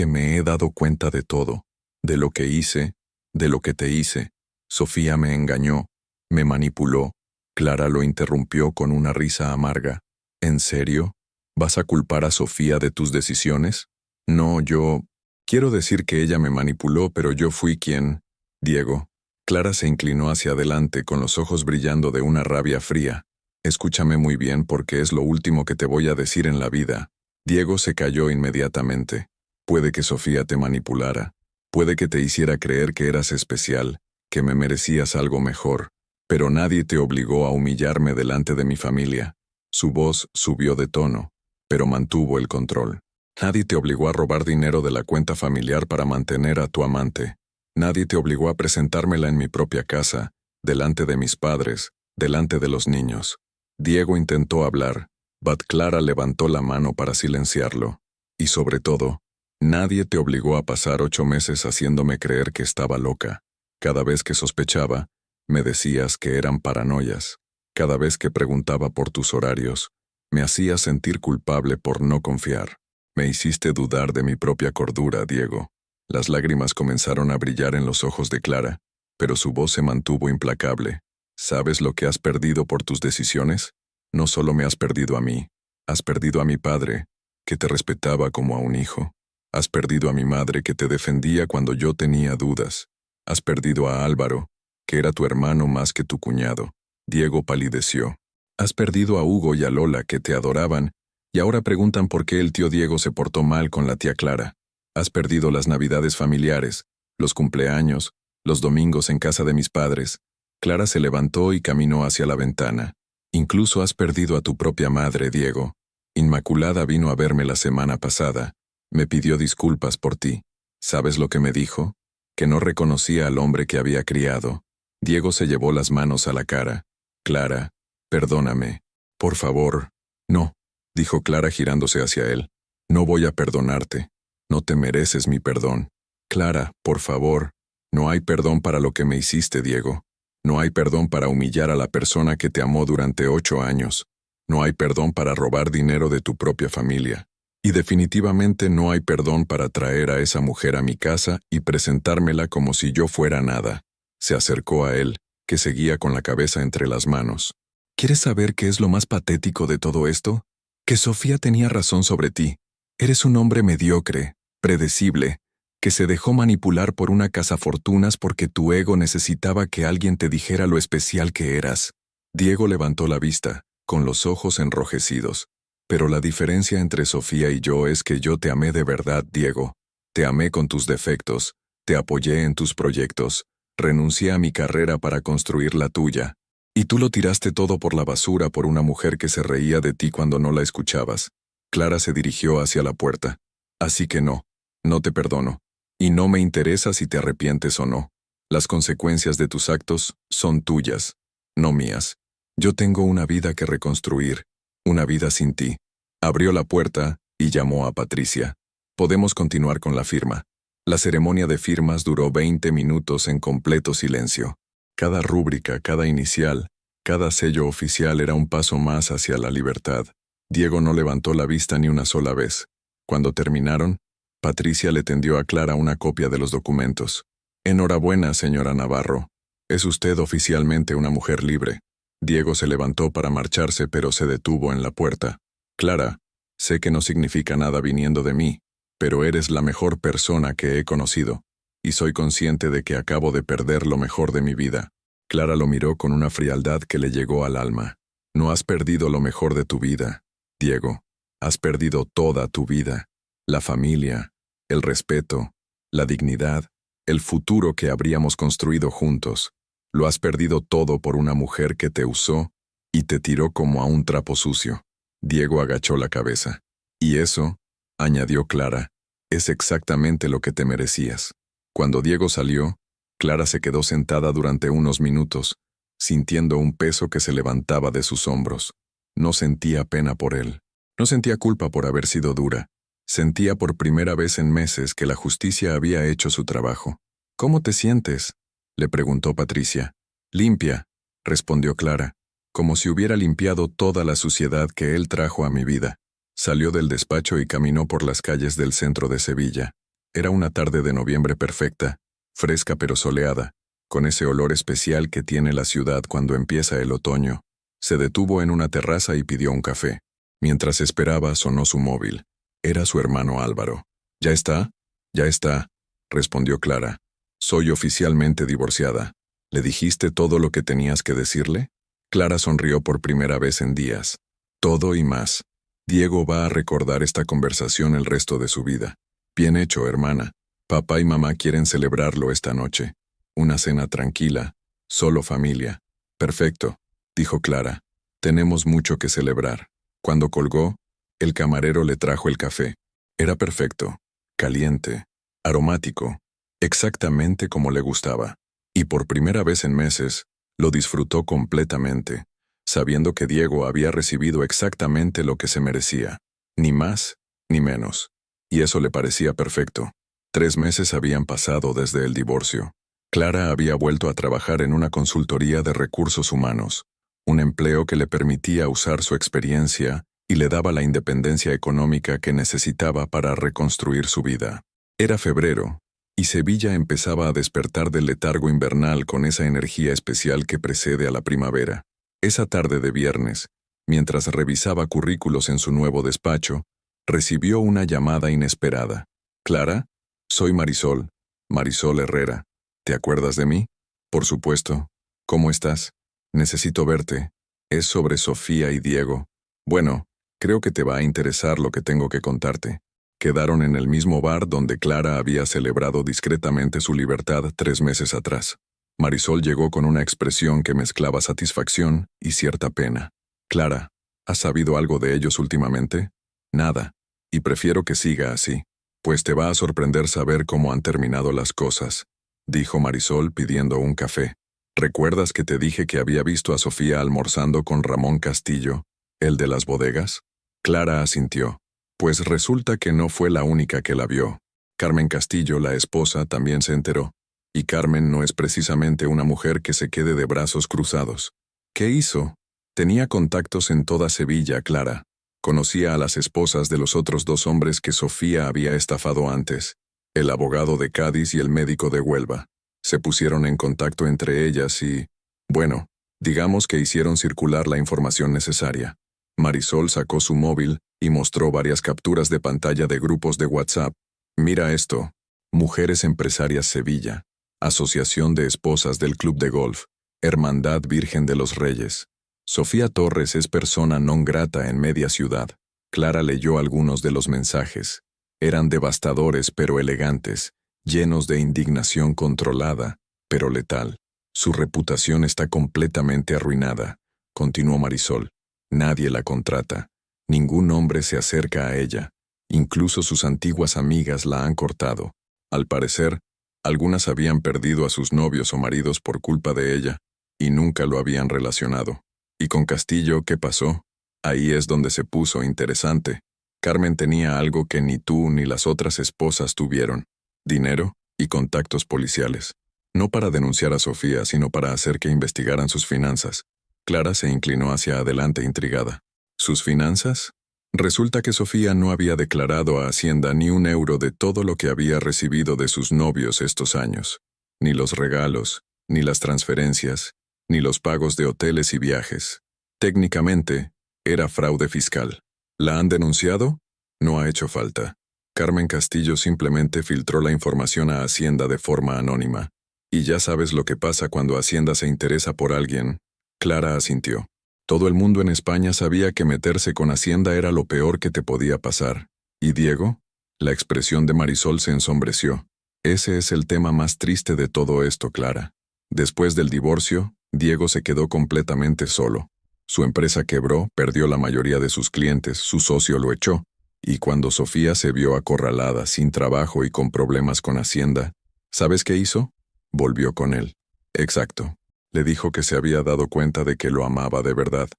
me he dado cuenta de todo, de lo que hice, de lo que te hice, Sofía me engañó, me manipuló. Clara lo interrumpió con una risa amarga. ¿En serio? ¿Vas a culpar a Sofía de tus decisiones? No, yo... Quiero decir que ella me manipuló, pero yo fui quien... Diego. Clara se inclinó hacia adelante con los ojos brillando de una rabia fría. Escúchame muy bien porque es lo último que te voy a decir en la vida. Diego se calló inmediatamente. Puede que Sofía te manipulara. Puede que te hiciera creer que eras especial, que me merecías algo mejor. Pero nadie te obligó a humillarme delante de mi familia. Su voz subió de tono, pero mantuvo el control. Nadie te obligó a robar dinero de la cuenta familiar para mantener a tu amante. Nadie te obligó a presentármela en mi propia casa, delante de mis padres, delante de los niños. Diego intentó hablar, but Clara levantó la mano para silenciarlo. Y sobre todo, nadie te obligó a pasar 8 meses haciéndome creer que estaba loca. Cada vez que sospechaba, me decías que eran paranoias. Cada vez que preguntaba por tus horarios, me hacías sentir culpable por no confiar. Me hiciste dudar de mi propia cordura, Diego. Las lágrimas comenzaron a brillar en los ojos de Clara, pero su voz se mantuvo implacable. ¿Sabes lo que has perdido por tus decisiones? No solo me has perdido a mí, has perdido a mi padre, que te respetaba como a un hijo. Has perdido a mi madre que te defendía cuando yo tenía dudas. Has perdido a Álvaro, que era tu hermano más que tu cuñado. Diego palideció. Has perdido a Hugo y a Lola que te adoraban, y ahora preguntan por qué el tío Diego se portó mal con la tía Clara. Has perdido las navidades familiares, los cumpleaños, los domingos en casa de mis padres. Clara se levantó y caminó hacia la ventana. Incluso has perdido a tu propia madre, Diego. Inmaculada vino a verme la semana pasada. Me pidió disculpas por ti. ¿Sabes lo que me dijo? Que no reconocía al hombre que había criado. Diego se llevó las manos a la cara. Clara, perdóname. Por favor. No, dijo Clara girándose hacia él. No voy a perdonarte. No te mereces mi perdón. Clara, por favor. No hay perdón para lo que me hiciste, Diego. No hay perdón para humillar a la persona que te amó durante 8 años. No hay perdón para robar dinero de tu propia familia. Y definitivamente no hay perdón para traer a esa mujer a mi casa y presentármela como si yo fuera nada. Se acercó a él, que seguía con la cabeza entre las manos. ¿Quieres saber qué es lo más patético de todo esto? Que Sofía tenía razón sobre ti. Eres un hombre mediocre, predecible, que se dejó manipular por una cazafortunas porque tu ego necesitaba que alguien te dijera lo especial que eras. Diego levantó la vista, con los ojos enrojecidos. Pero la diferencia entre Sofía y yo es que yo te amé de verdad, Diego. Te amé con tus defectos, te apoyé en tus proyectos, renuncié a mi carrera para construir la tuya. Y tú lo tiraste todo por la basura por una mujer que se reía de ti cuando no la escuchabas. Clara se dirigió hacia la puerta. Así que no, no te perdono. Y no me interesa si te arrepientes o no. Las consecuencias de tus actos son tuyas, no mías. Yo tengo una vida que reconstruir, una vida sin ti. Abrió la puerta y llamó a Patricia. Podemos continuar con la firma. La ceremonia de firmas duró 20 minutos en completo silencio. Cada rúbrica, cada inicial, cada sello oficial era un paso más hacia la libertad. Diego no levantó la vista ni una sola vez. Cuando terminaron, Patricia le tendió a Clara una copia de los documentos. Enhorabuena, señora Navarro. Es usted oficialmente una mujer libre. Diego se levantó para marcharse, pero se detuvo en la puerta. Clara, sé que no significa nada viniendo de mí, pero eres la mejor persona que he conocido, y soy consciente de que acabo de perder lo mejor de mi vida. Clara lo miró con una frialdad que le llegó al alma. No has perdido lo mejor de tu vida, Diego. Has perdido toda tu vida. La familia, el respeto, la dignidad, el futuro que habríamos construido juntos. Lo has perdido todo por una mujer que te usó y te tiró como a un trapo sucio. Diego agachó la cabeza. Y eso, añadió Clara, es exactamente lo que te merecías. Cuando Diego salió, Clara se quedó sentada durante unos minutos, sintiendo un peso que se levantaba de sus hombros. No sentía pena por él. No sentía culpa por haber sido dura. Sentía por primera vez en meses que la justicia había hecho su trabajo. ¿Cómo te sientes?, le preguntó Patricia. Limpia, respondió Clara, como si hubiera limpiado toda la suciedad que él trajo a mi vida. Salió del despacho y caminó por las calles del centro de Sevilla. Era una tarde de noviembre perfecta, fresca pero soleada. con ese olor especial que tiene la ciudad cuando empieza el otoño. Se detuvo en una terraza y pidió un café. Mientras esperaba, sonó su móvil. Era su hermano Álvaro. ¿Ya está? Ya está, respondió Clara. Soy oficialmente divorciada. ¿Le dijiste todo lo que tenías que decirle? Clara sonrió por primera vez en días. Todo y más. Diego va a recordar esta conversación el resto de su vida. Bien hecho, hermana. Papá y mamá quieren celebrarlo esta noche. Una cena tranquila, solo familia. Perfecto, dijo Clara. Tenemos mucho que celebrar. Cuando colgó, el camarero le trajo el café. Era perfecto, caliente, aromático, exactamente como le gustaba. Y por primera vez en meses, lo disfrutó completamente, sabiendo que Diego había recibido exactamente lo que se merecía, ni más ni menos. Y eso le parecía perfecto. 3 meses habían pasado desde el divorcio. Clara había vuelto a trabajar en una consultoría de recursos humanos, un empleo que le permitía usar su experiencia y le daba la independencia económica que necesitaba para reconstruir su vida. Era febrero, y Sevilla empezaba a despertar del letargo invernal con esa energía especial que precede a la primavera. Esa tarde de viernes, mientras revisaba currículos en su nuevo despacho, recibió una llamada inesperada. «Clara, soy Marisol, Marisol Herrera. ¿Te acuerdas de mí? Por supuesto. ¿Cómo estás? Necesito verte. Es sobre Sofía y Diego. Bueno, creo que te va a interesar lo que tengo que contarte». Quedaron en el mismo bar donde Clara había celebrado discretamente su libertad 3 meses atrás. Marisol llegó con una expresión que mezclaba satisfacción y cierta pena. «Clara, ¿has sabido algo de ellos últimamente?» «Nada, y prefiero que siga así. Pues te va a sorprender saber cómo han terminado las cosas», dijo Marisol pidiendo un café. «¿Recuerdas que te dije que había visto a Sofía almorzando con Ramón Castillo, el de las bodegas?» Clara asintió. Pues resulta que no fue la única que la vio. Carmen Castillo, la esposa, también se enteró. Y Carmen no es precisamente una mujer que se quede de brazos cruzados. ¿Qué hizo? Tenía contactos en toda Sevilla, Clara. Conocía a las esposas de los otros 2 hombres que Sofía había estafado antes, el abogado de Cádiz y el médico de Huelva. Se pusieron en contacto entre ellas y, bueno, digamos que hicieron circular la información necesaria. Marisol sacó su móvil y mostró varias capturas de pantalla de grupos de WhatsApp. «Mira esto. Mujeres Empresarias Sevilla. Asociación de Esposas del Club de Golf. Hermandad Virgen de los Reyes. Sofía Torres es persona non grata en media ciudad». Clara leyó algunos de los mensajes. Eran devastadores pero elegantes, llenos de indignación controlada, pero letal. «Su reputación está completamente arruinada», continuó Marisol. «Nadie la contrata. Ningún hombre se acerca a ella. Incluso sus antiguas amigas la han cortado. Al parecer, algunas habían perdido a sus novios o maridos por culpa de ella, y nunca lo habían relacionado. ¿Y con Castillo qué pasó? Ahí es donde se puso interesante. Carmen tenía algo que ni tú ni las otras esposas tuvieron: dinero y contactos policiales. No para denunciar a Sofía, sino para hacer que investigaran sus finanzas». Clara se inclinó hacia adelante intrigada. ¿Sus finanzas? Resulta que Sofía no había declarado a Hacienda ni un euro de todo lo que había recibido de sus novios estos años. Ni los regalos, ni las transferencias, ni los pagos de hoteles y viajes. Técnicamente, era fraude fiscal. ¿La han denunciado? No ha hecho falta. Carmen Castillo simplemente filtró la información a Hacienda de forma anónima. Y ya sabes lo que pasa cuando Hacienda se interesa por alguien. Clara asintió. Todo el mundo en España sabía que meterse con Hacienda era lo peor que te podía pasar. ¿Y Diego? La expresión de Marisol se ensombreció. Ese es el tema más triste de todo esto, Clara. Después del divorcio, Diego se quedó completamente solo. Su empresa quebró, perdió la mayoría de sus clientes, su socio lo echó, y cuando Sofía se vio acorralada, sin trabajo y con problemas con Hacienda, ¿sabes qué hizo? Volvió con él. Exacto. Le dijo que se había dado cuenta de que lo amaba de verdad,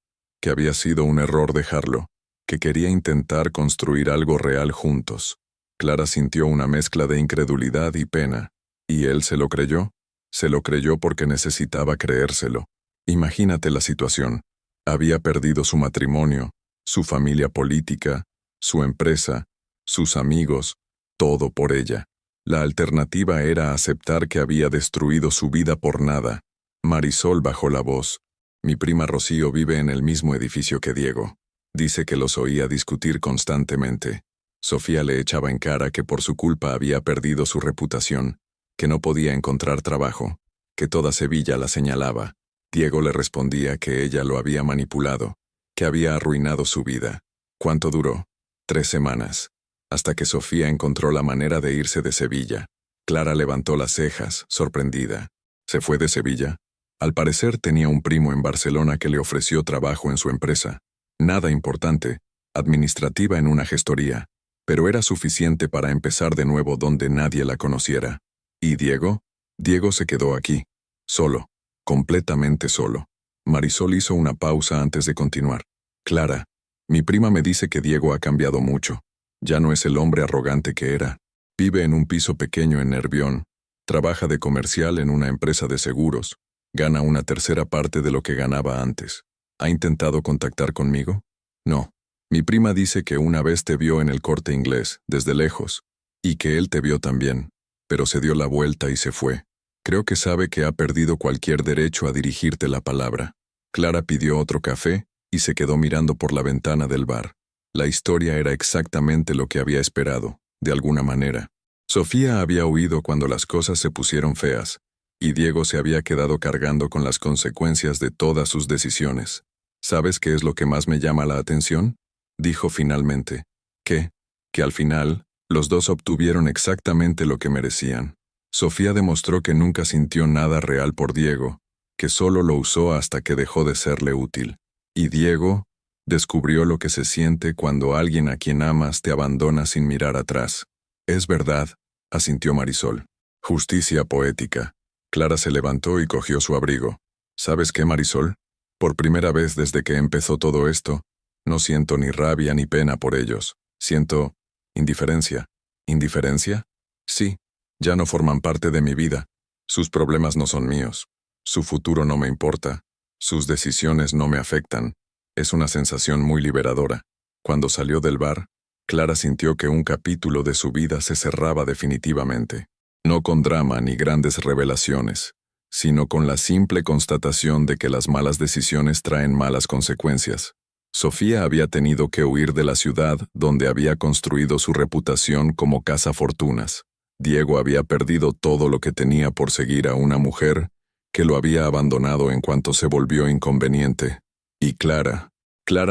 que había sido un error dejarlo, que quería intentar construir algo real juntos. Clara sintió una mezcla de incredulidad y pena. ¿Y él se lo creyó? Se lo creyó porque necesitaba creérselo. Imagínate la situación. Había perdido su matrimonio, su familia política, su empresa, sus amigos, todo por ella. La alternativa era aceptar que había destruido su vida por nada. Marisol bajó la voz. Mi prima Rocío vive en el mismo edificio que Diego. Dice que los oía discutir constantemente. Sofía le echaba en cara que por su culpa había perdido su reputación, que no podía encontrar trabajo, que toda Sevilla la señalaba. Diego le respondía que ella lo había manipulado, que había arruinado su vida. ¿Cuánto duró? 3 semanas. Hasta que Sofía encontró la manera de irse de Sevilla. Clara levantó las cejas, sorprendida. ¿Se fue de Sevilla? Al parecer tenía un primo en Barcelona que le ofreció trabajo en su empresa. Nada importante, administrativa en una gestoría, pero era suficiente para empezar de nuevo donde nadie la conociera. ¿Y Diego? Diego se quedó aquí, solo, completamente solo. Marisol hizo una pausa antes de continuar. Clara, mi prima me dice que Diego ha cambiado mucho. Ya no es el hombre arrogante que era. Vive en un piso pequeño en Nervión. Trabaja de comercial en una empresa de seguros. Gana una tercera parte de lo que ganaba antes. ¿Ha intentado contactar conmigo? No. Mi prima dice que una vez te vio en el Corte Inglés, desde lejos, y que él te vio también, pero se dio la vuelta y se fue. Creo que sabe que ha perdido cualquier derecho a dirigirte la palabra. Clara pidió otro café y se quedó mirando por la ventana del bar. La historia era exactamente lo que había esperado, de alguna manera. Sofía había huido cuando las cosas se pusieron feas, y Diego se había quedado cargando con las consecuencias de todas sus decisiones. ¿Sabes qué es lo que más me llama la atención? Dijo finalmente. ¿Qué? Que al final, los dos obtuvieron exactamente lo que merecían. Sofía demostró que nunca sintió nada real por Diego, que solo lo usó hasta que dejó de serle útil. Y Diego descubrió lo que se siente cuando alguien a quien amas te abandona sin mirar atrás. Es verdad, asintió Marisol. Justicia poética. Clara se levantó y cogió su abrigo. ¿Sabes qué, Marisol? Por primera vez desde que empezó todo esto, no siento ni rabia ni pena por ellos. Siento indiferencia. ¿Indiferencia? Sí. Ya no forman parte de mi vida. Sus problemas no son míos. Su futuro no me importa. Sus decisiones no me afectan. Es una sensación muy liberadora. Cuando salió del bar, Clara sintió que un capítulo de su vida se cerraba definitivamente. No con drama ni grandes revelaciones, sino con la simple constatación de que las malas decisiones traen malas consecuencias. Sofía había tenido que huir de la ciudad donde había construido su reputación como cazafortunas. Diego había perdido todo lo que tenía por seguir a una mujer que lo había abandonado en cuanto se volvió inconveniente. Y Clara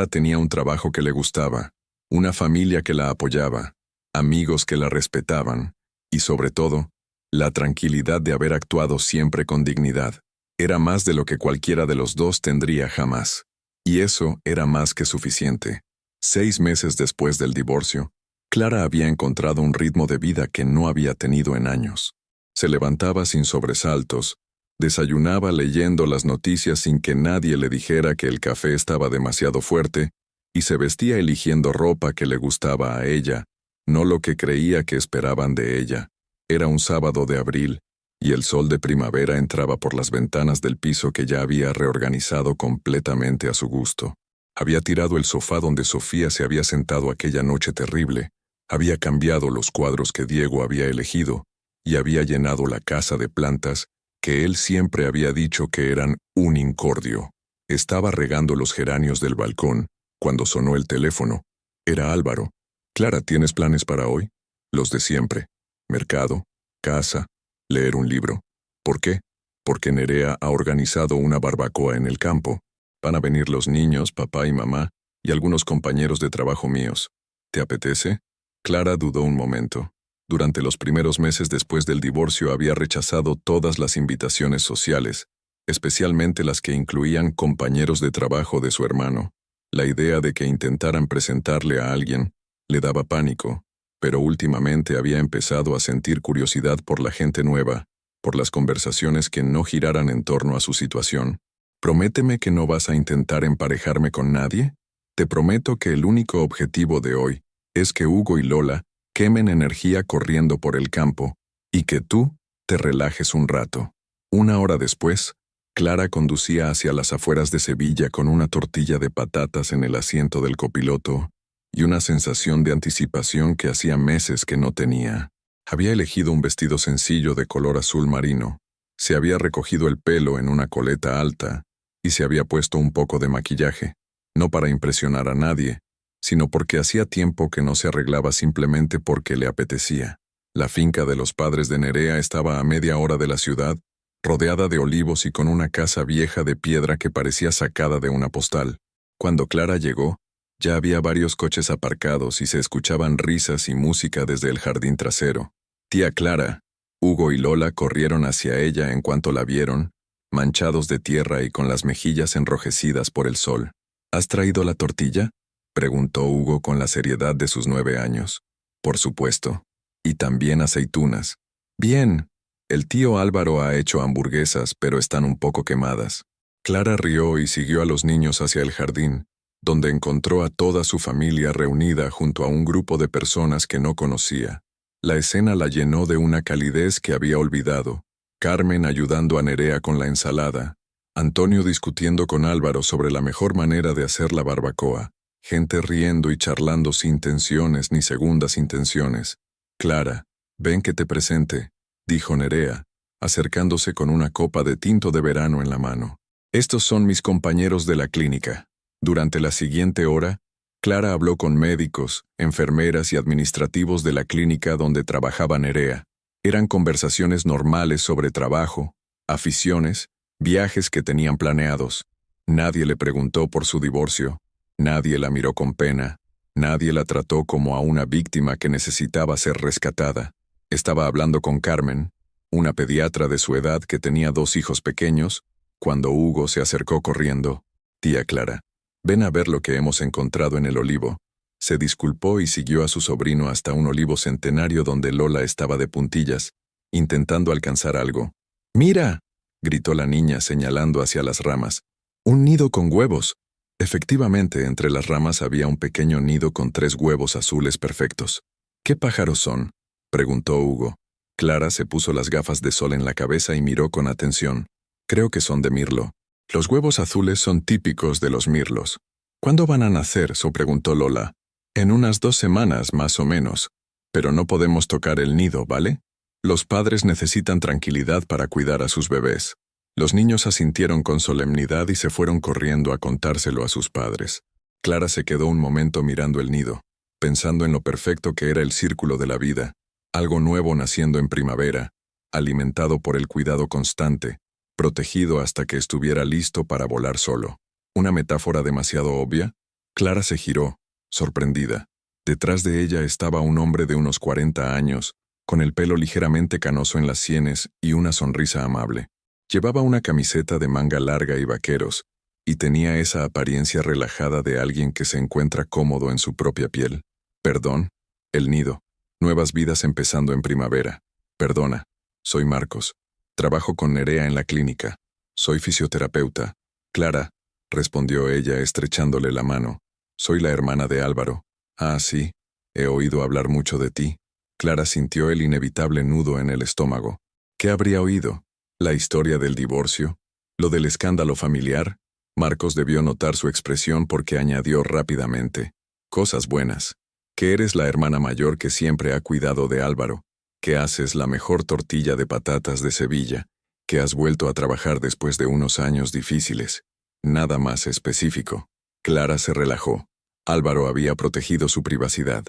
tenía un trabajo que le gustaba, una familia que la apoyaba, amigos que la respetaban, y sobre todo, la tranquilidad de haber actuado siempre con dignidad. Era más de lo que cualquiera de los dos tendría jamás. Y eso era más que suficiente. 6 meses después del divorcio, Clara había encontrado un ritmo de vida que no había tenido en años. Se levantaba sin sobresaltos, desayunaba leyendo las noticias sin que nadie le dijera que el café estaba demasiado fuerte, y se vestía eligiendo ropa que le gustaba a ella, no lo que creía que esperaban de ella. Era un sábado de abril, y el sol de primavera entraba por las ventanas del piso que ya había reorganizado completamente a su gusto. Había tirado el sofá donde Sofía se había sentado aquella noche terrible, había cambiado los cuadros que Diego había elegido, y había llenado la casa de plantas que él siempre había dicho que eran un incordio. Estaba regando los geranios del balcón, cuando sonó el teléfono. Era Álvaro. Clara, ¿tienes planes para hoy? Los de siempre. Mercado, casa, leer un libro. ¿Por qué? Porque Nerea ha organizado una barbacoa en el campo. Van a venir los niños, papá y mamá, y algunos compañeros de trabajo míos. ¿Te apetece? Clara dudó un momento. Durante los primeros meses después del divorcio había rechazado todas las invitaciones sociales, especialmente las que incluían compañeros de trabajo de su hermano. La idea de que intentaran presentarle a alguien le daba pánico, pero últimamente había empezado a sentir curiosidad por la gente nueva, por las conversaciones que no giraran en torno a su situación. «¿Prométeme que no vas a intentar emparejarme con nadie? Te prometo que el único objetivo de hoy es que Hugo y Lola quemen energía corriendo por el campo y que tú te relajes un rato». 1 hora después, Clara conducía hacia las afueras de Sevilla con una tortilla de patatas en el asiento del copiloto y una sensación de anticipación que hacía meses que no tenía. Había elegido un vestido sencillo de color azul marino, se había recogido el pelo en una coleta alta y se había puesto un poco de maquillaje, no para impresionar a nadie, sino porque hacía tiempo que no se arreglaba simplemente porque le apetecía. La finca de los padres de Nerea estaba a media hora de la ciudad, rodeada de olivos y con una casa vieja de piedra que parecía sacada de una postal. Cuando Clara llegó, ya había varios coches aparcados y se escuchaban risas y música desde el jardín trasero. Tía Clara, Hugo y Lola corrieron hacia ella en cuanto la vieron, manchados de tierra y con las mejillas enrojecidas por el sol. ¿Has traído la tortilla?, preguntó Hugo con la seriedad de sus 9 años. Por supuesto. Y también aceitunas. Bien. El tío Álvaro ha hecho hamburguesas, pero están un poco quemadas. Clara rió y siguió a los niños hacia el jardín, donde encontró a toda su familia reunida junto a un grupo de personas que no conocía. La escena la llenó de una calidez que había olvidado. Carmen ayudando a Nerea con la ensalada, Antonio discutiendo con Álvaro sobre la mejor manera de hacer la barbacoa, gente riendo y charlando sin tensiones ni segundas intenciones. Clara, ven que te presente, dijo Nerea, acercándose con una copa de tinto de verano en la mano. Estos son mis compañeros de la clínica. Durante la siguiente hora, Clara habló con médicos, enfermeras y administrativos de la clínica donde trabajaba Nerea. Eran conversaciones normales sobre trabajo, aficiones, viajes que tenían planeados. Nadie le preguntó por su divorcio, nadie la miró con pena, nadie la trató como a una víctima que necesitaba ser rescatada. Estaba hablando con Carmen, una pediatra de su edad que tenía 2 hijos pequeños, cuando Hugo se acercó corriendo. Tía Clara, ven a ver lo que hemos encontrado en el olivo. Se disculpó y siguió a su sobrino hasta un olivo centenario donde Lola estaba de puntillas, intentando alcanzar algo. ¡Mira!, gritó la niña señalando hacia las ramas. ¡Un nido con huevos! Efectivamente, entre las ramas había un pequeño nido con 3 huevos azules perfectos. ¿Qué pájaros son?, preguntó Hugo. Clara se puso las gafas de sol en la cabeza y miró con atención. Creo que son de mirlo. Los huevos azules son típicos de los mirlos. ¿Cuándo van a nacer?, preguntó Lola. En unas 2 semanas, más o menos. Pero no podemos tocar el nido, ¿vale? Los padres necesitan tranquilidad para cuidar a sus bebés. Los niños asintieron con solemnidad y se fueron corriendo a contárselo a sus padres. Clara se quedó un momento mirando el nido, pensando en lo perfecto que era el círculo de la vida, algo nuevo naciendo en primavera, alimentado por el cuidado constante, protegido hasta que estuviera listo para volar solo. ¿Una metáfora demasiado obvia? Clara se giró, sorprendida. Detrás de ella estaba un hombre de unos 40 años, con el pelo ligeramente canoso en las sienes y una sonrisa amable. Llevaba una camiseta de manga larga y vaqueros, y tenía esa apariencia relajada de alguien que se encuentra cómodo en su propia piel. Perdón, el nido. Nuevas vidas empezando en primavera. Perdona, soy Marcos. Trabajo con Nerea en la clínica. Soy fisioterapeuta. Clara, respondió ella estrechándole la mano. Soy la hermana de Álvaro. Ah, sí. He oído hablar mucho de ti. Clara sintió el inevitable nudo en el estómago. ¿Qué habría oído? ¿La historia del divorcio? ¿Lo del escándalo familiar? Marcos debió notar su expresión porque añadió rápidamente. Cosas buenas. Que eres la hermana mayor que siempre ha cuidado de Álvaro, que haces la mejor tortilla de patatas de Sevilla, que has vuelto a trabajar después de unos años difíciles. Nada más específico. Clara se relajó. Álvaro había protegido su privacidad.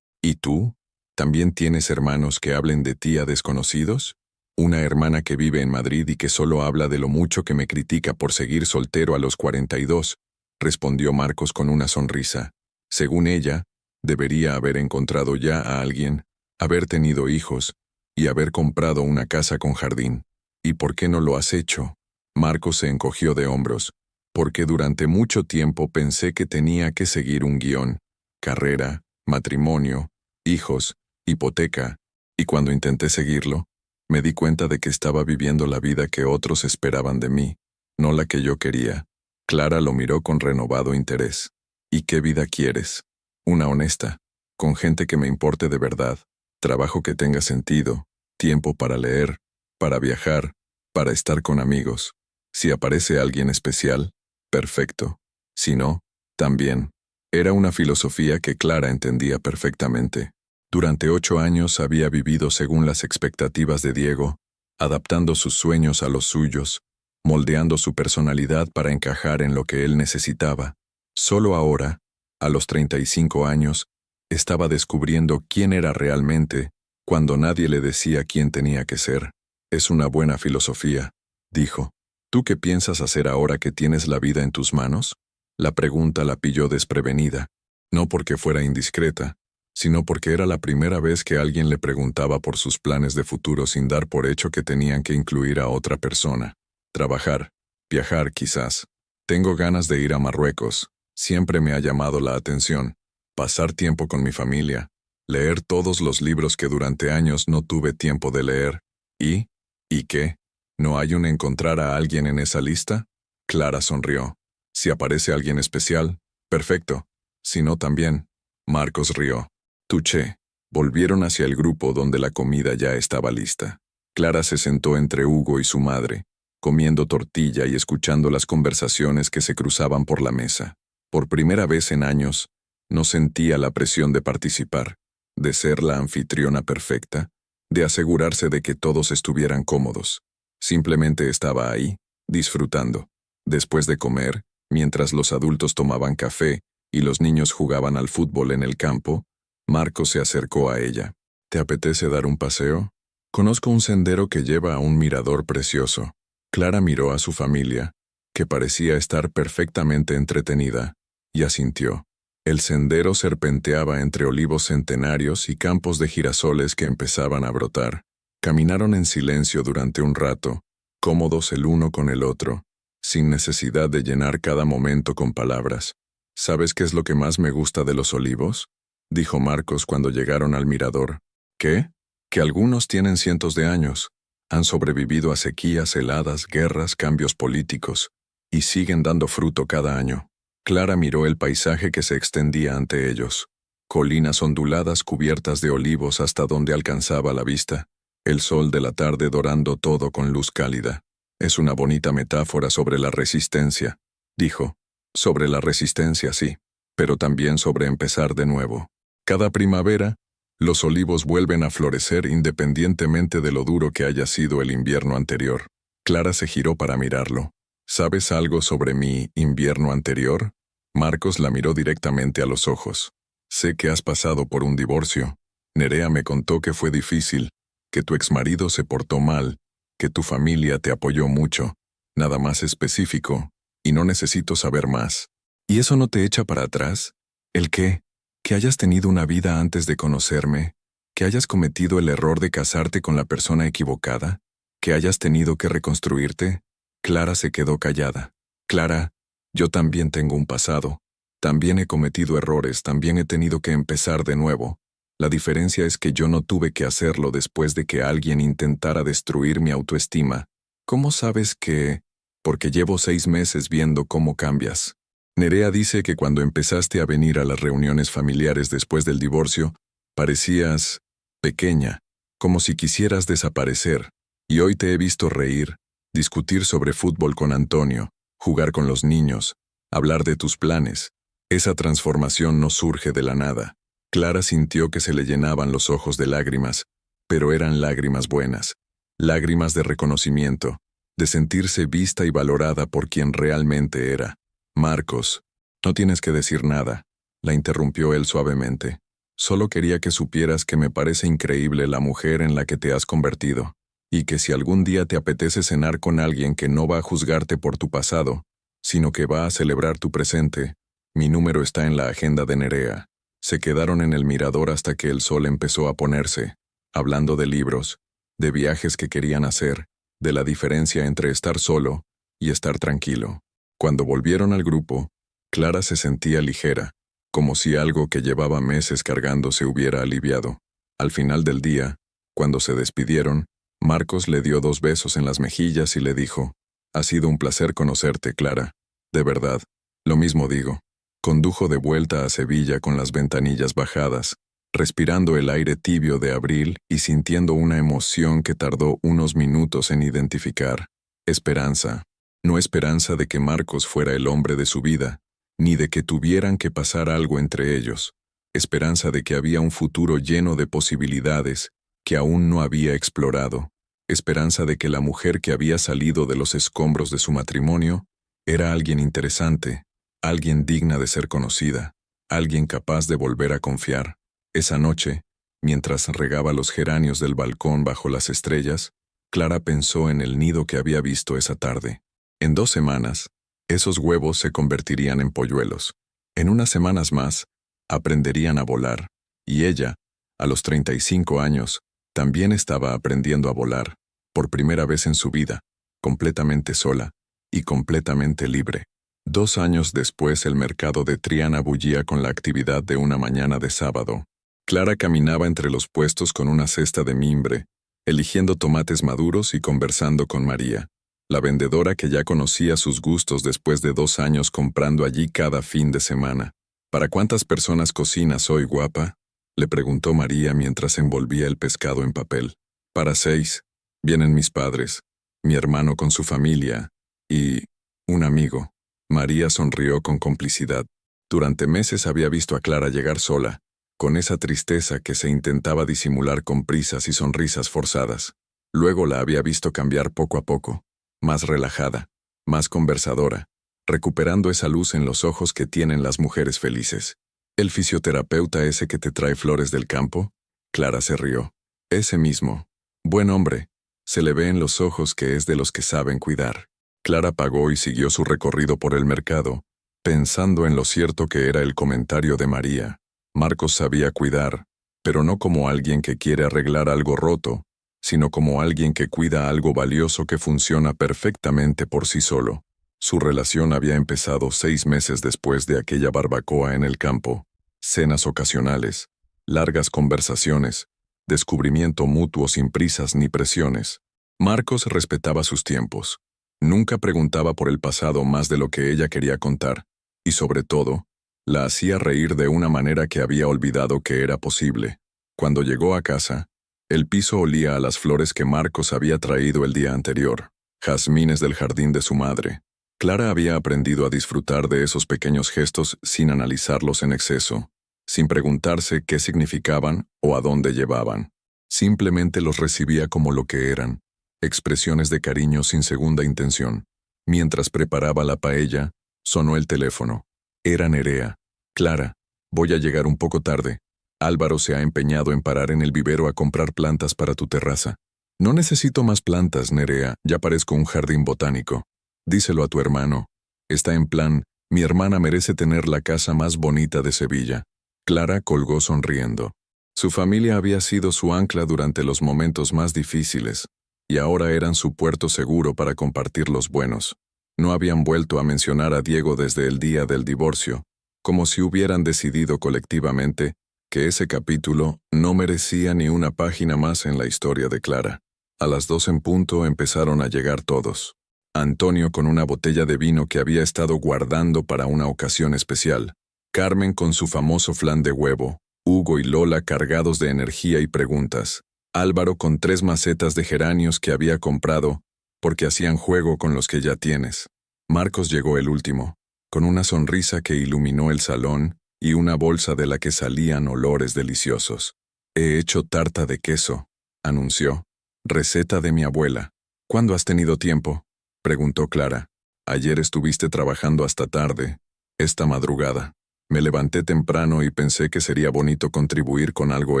¿Y tú? ¿También tienes hermanos que hablen de ti a desconocidos? Una hermana que vive en Madrid y que solo habla de lo mucho que me critica por seguir soltero a los 42, respondió Marcos con una sonrisa. Según ella, debería haber encontrado ya a alguien, haber tenido hijos y haber comprado una casa con jardín. ¿Y por qué no lo has hecho? Marcos se encogió de hombros. Porque durante mucho tiempo pensé que tenía que seguir un guión. Carrera, matrimonio, hijos, hipoteca. Y cuando intenté seguirlo, me di cuenta de que estaba viviendo la vida que otros esperaban de mí, no la que yo quería. Clara lo miró con renovado interés. ¿Y qué vida quieres? Una honesta, con gente que me importe de verdad, trabajo que tenga sentido, tiempo para leer, para viajar, para estar con amigos. Si aparece alguien especial, perfecto. Si no, también. Era una filosofía que Clara entendía perfectamente. Durante 8 años había vivido según las expectativas de Diego, adaptando sus sueños a los suyos, moldeando su personalidad para encajar en lo que él necesitaba. Solo ahora, a los 35 años, estaba descubriendo quién era realmente, cuando nadie le decía quién tenía que ser. Es una buena filosofía, dijo. ¿Tú qué piensas hacer ahora que tienes la vida en tus manos? La pregunta la pilló desprevenida, no porque fuera indiscreta, sino porque era la primera vez que alguien le preguntaba por sus planes de futuro sin dar por hecho que tenían que incluir a otra persona. Trabajar, viajar quizás. Tengo ganas de ir a Marruecos, siempre me ha llamado la atención. Pasar tiempo con mi familia, leer todos los libros que durante años no tuve tiempo de leer. ¿Y qué? ¿No hay un encontrar a alguien en esa lista? Clara sonrió. Si aparece alguien especial, perfecto. Si no, también. Marcos rió. Tuché. Volvieron hacia el grupo donde la comida ya estaba lista. Clara se sentó entre Hugo y su madre, comiendo tortilla y escuchando las conversaciones que se cruzaban por la mesa. Por primera vez en años, no sentía la presión de participar, de ser la anfitriona perfecta, de asegurarse de que todos estuvieran cómodos. Simplemente estaba ahí, disfrutando. Después de comer, mientras los adultos tomaban café y los niños jugaban al fútbol en el campo, Marcos se acercó a ella. ¿Te apetece dar un paseo? Conozco un sendero que lleva a un mirador precioso. Clara miró a su familia, que parecía estar perfectamente entretenida, y asintió. El sendero serpenteaba entre olivos centenarios y campos de girasoles que empezaban a brotar. Caminaron en silencio durante un rato, cómodos el uno con el otro, sin necesidad de llenar cada momento con palabras. ¿Sabes qué es lo que más me gusta de los olivos?, dijo Marcos cuando llegaron al mirador. ¿Qué? Que algunos tienen cientos de años, han sobrevivido a sequías, heladas, guerras, cambios políticos, y siguen dando fruto cada año. Clara miró el paisaje que se extendía ante ellos. Colinas onduladas cubiertas de olivos hasta donde alcanzaba la vista, el sol de la tarde dorando todo con luz cálida. Es una bonita metáfora sobre la resistencia, dijo. Sobre la resistencia, sí, pero también sobre empezar de nuevo. Cada primavera, los olivos vuelven a florecer independientemente de lo duro que haya sido el invierno anterior. Clara se giró para mirarlo. ¿Sabes algo sobre mi invierno anterior? Marcos la miró directamente a los ojos. Sé que has pasado por un divorcio. Nerea me contó que fue difícil, que tu exmarido se portó mal, que tu familia te apoyó mucho. Nada más específico, y no necesito saber más. ¿Y eso no te echa para atrás? ¿El qué? ¿Que hayas tenido una vida antes de conocerme? ¿Que hayas cometido el error de casarte con la persona equivocada? ¿Que hayas tenido que reconstruirte? Clara se quedó callada. Clara, yo también tengo un pasado. También he cometido errores, también he tenido que empezar de nuevo. La diferencia es que yo no tuve que hacerlo después de que alguien intentara destruir mi autoestima. ¿Cómo sabes que? Porque llevo 6 meses viendo cómo cambias. Nerea dice que cuando empezaste a venir a las reuniones familiares después del divorcio, parecías pequeña, como si quisieras desaparecer, y hoy te he visto reír, discutir sobre fútbol con Antonio, jugar con los niños, hablar de tus planes. Esa transformación no surge de la nada. Clara sintió que se le llenaban los ojos de lágrimas, pero eran lágrimas buenas, lágrimas de reconocimiento, de sentirse vista y valorada por quien realmente era. Marcos, no tienes que decir nada, la interrumpió él suavemente. Solo quería que supieras que me parece increíble la mujer en la que te has convertido, y que si algún día te apetece cenar con alguien que no va a juzgarte por tu pasado, sino que va a celebrar tu presente, mi número está en la agenda de Nerea. Se quedaron en el mirador hasta que el sol empezó a ponerse, hablando de libros, de viajes que querían hacer, de la diferencia entre estar solo y estar tranquilo. Cuando volvieron al grupo, Clara se sentía ligera, como si algo que llevaba meses cargando se hubiera aliviado. Al final del día, cuando se despidieron, Marcos le dio 2 besos en las mejillas y le dijo, «Ha sido un placer conocerte, Clara. De verdad, lo mismo digo». Condujo de vuelta a Sevilla con las ventanillas bajadas, respirando el aire tibio de abril y sintiendo una emoción que tardó unos minutos en identificar. Esperanza. No esperanza de que Marcos fuera el hombre de su vida, ni de que tuvieran que pasar algo entre ellos. esperanza de que había un futuro lleno de posibilidades que aún no había explorado, esperanza de que la mujer que había salido de los escombros de su matrimonio era alguien interesante, alguien digna de ser conocida, alguien capaz de volver a confiar. Esa noche, mientras regaba los geranios del balcón bajo las estrellas, Clara pensó en el nido que había visto esa tarde. En 2 semanas, esos huevos se convertirían en polluelos. En unas semanas más, aprenderían a volar. Y ella, a los 35 años, también estaba aprendiendo a volar, por primera vez en su vida, completamente sola y completamente libre. 2 años después el mercado de Triana bullía con la actividad de una mañana de sábado. Clara caminaba entre los puestos con una cesta de mimbre, eligiendo tomates maduros y conversando con María, la vendedora que ya conocía sus gustos después de 2 años comprando allí cada fin de semana. ¿Para cuántas personas cocinas hoy, guapa?, le preguntó María mientras envolvía el pescado en papel. Para 6. Vienen mis padres, mi hermano con su familia y un amigo. María sonrió con complicidad. Durante meses había visto a Clara llegar sola, con esa tristeza que se intentaba disimular con prisas y sonrisas forzadas. Luego la había visto cambiar poco a poco, más relajada, más conversadora, recuperando esa luz en los ojos que tienen las mujeres felices. ¿El fisioterapeuta ese que te trae flores del campo? Clara se rió. Ese mismo. Buen hombre. Se le ve en los ojos que es de los que saben cuidar. Clara pagó y siguió su recorrido por el mercado, pensando en lo cierto que era el comentario de María. Marcos sabía cuidar, pero no como alguien que quiere arreglar algo roto, sino como alguien que cuida algo valioso que funciona perfectamente por sí solo. Su relación había empezado 6 meses después de aquella barbacoa en el campo. Cenas ocasionales, largas conversaciones, descubrimiento mutuo sin prisas ni presiones. Marcos respetaba sus tiempos. Nunca preguntaba por el pasado más de lo que ella quería contar, y sobre todo, la hacía reír de una manera que había olvidado que era posible. Cuando llegó a casa, el piso olía a las flores que Marcos había traído el día anterior, jazmines del jardín de su madre. Clara había aprendido a disfrutar de esos pequeños gestos sin analizarlos en exceso, sin preguntarse qué significaban o a dónde llevaban. Simplemente los recibía como lo que eran, expresiones de cariño sin segunda intención. Mientras preparaba la paella, sonó el teléfono. Era Nerea. Clara, voy a llegar un poco tarde. Álvaro se ha empeñado en parar en el vivero a comprar plantas para tu terraza. No necesito más plantas, Nerea, ya parezco un jardín botánico. Díselo a tu hermano. Está en plan, mi hermana merece tener la casa más bonita de Sevilla. Clara colgó sonriendo. Su familia había sido su ancla durante los momentos más difíciles, y ahora eran su puerto seguro para compartir los buenos. No habían vuelto a mencionar a Diego desde el día del divorcio, como si hubieran decidido colectivamente que ese capítulo no merecía ni una página más en la historia de Clara. A las 2 en punto empezaron a llegar todos. Antonio con una botella de vino que había estado guardando para una ocasión especial. Carmen con su famoso flan de huevo. Hugo y Lola cargados de energía y preguntas. Álvaro con 3 macetas de geranios que había comprado porque hacían juego con los que ya tienes. Marcos llegó el último, con una sonrisa que iluminó el salón y una bolsa de la que salían olores deliciosos. He hecho tarta de queso, anunció. Receta de mi abuela. ¿Cuándo has tenido tiempo?, preguntó Clara. Ayer estuviste trabajando hasta tarde. Esta madrugada. Me levanté temprano y pensé que sería bonito contribuir con algo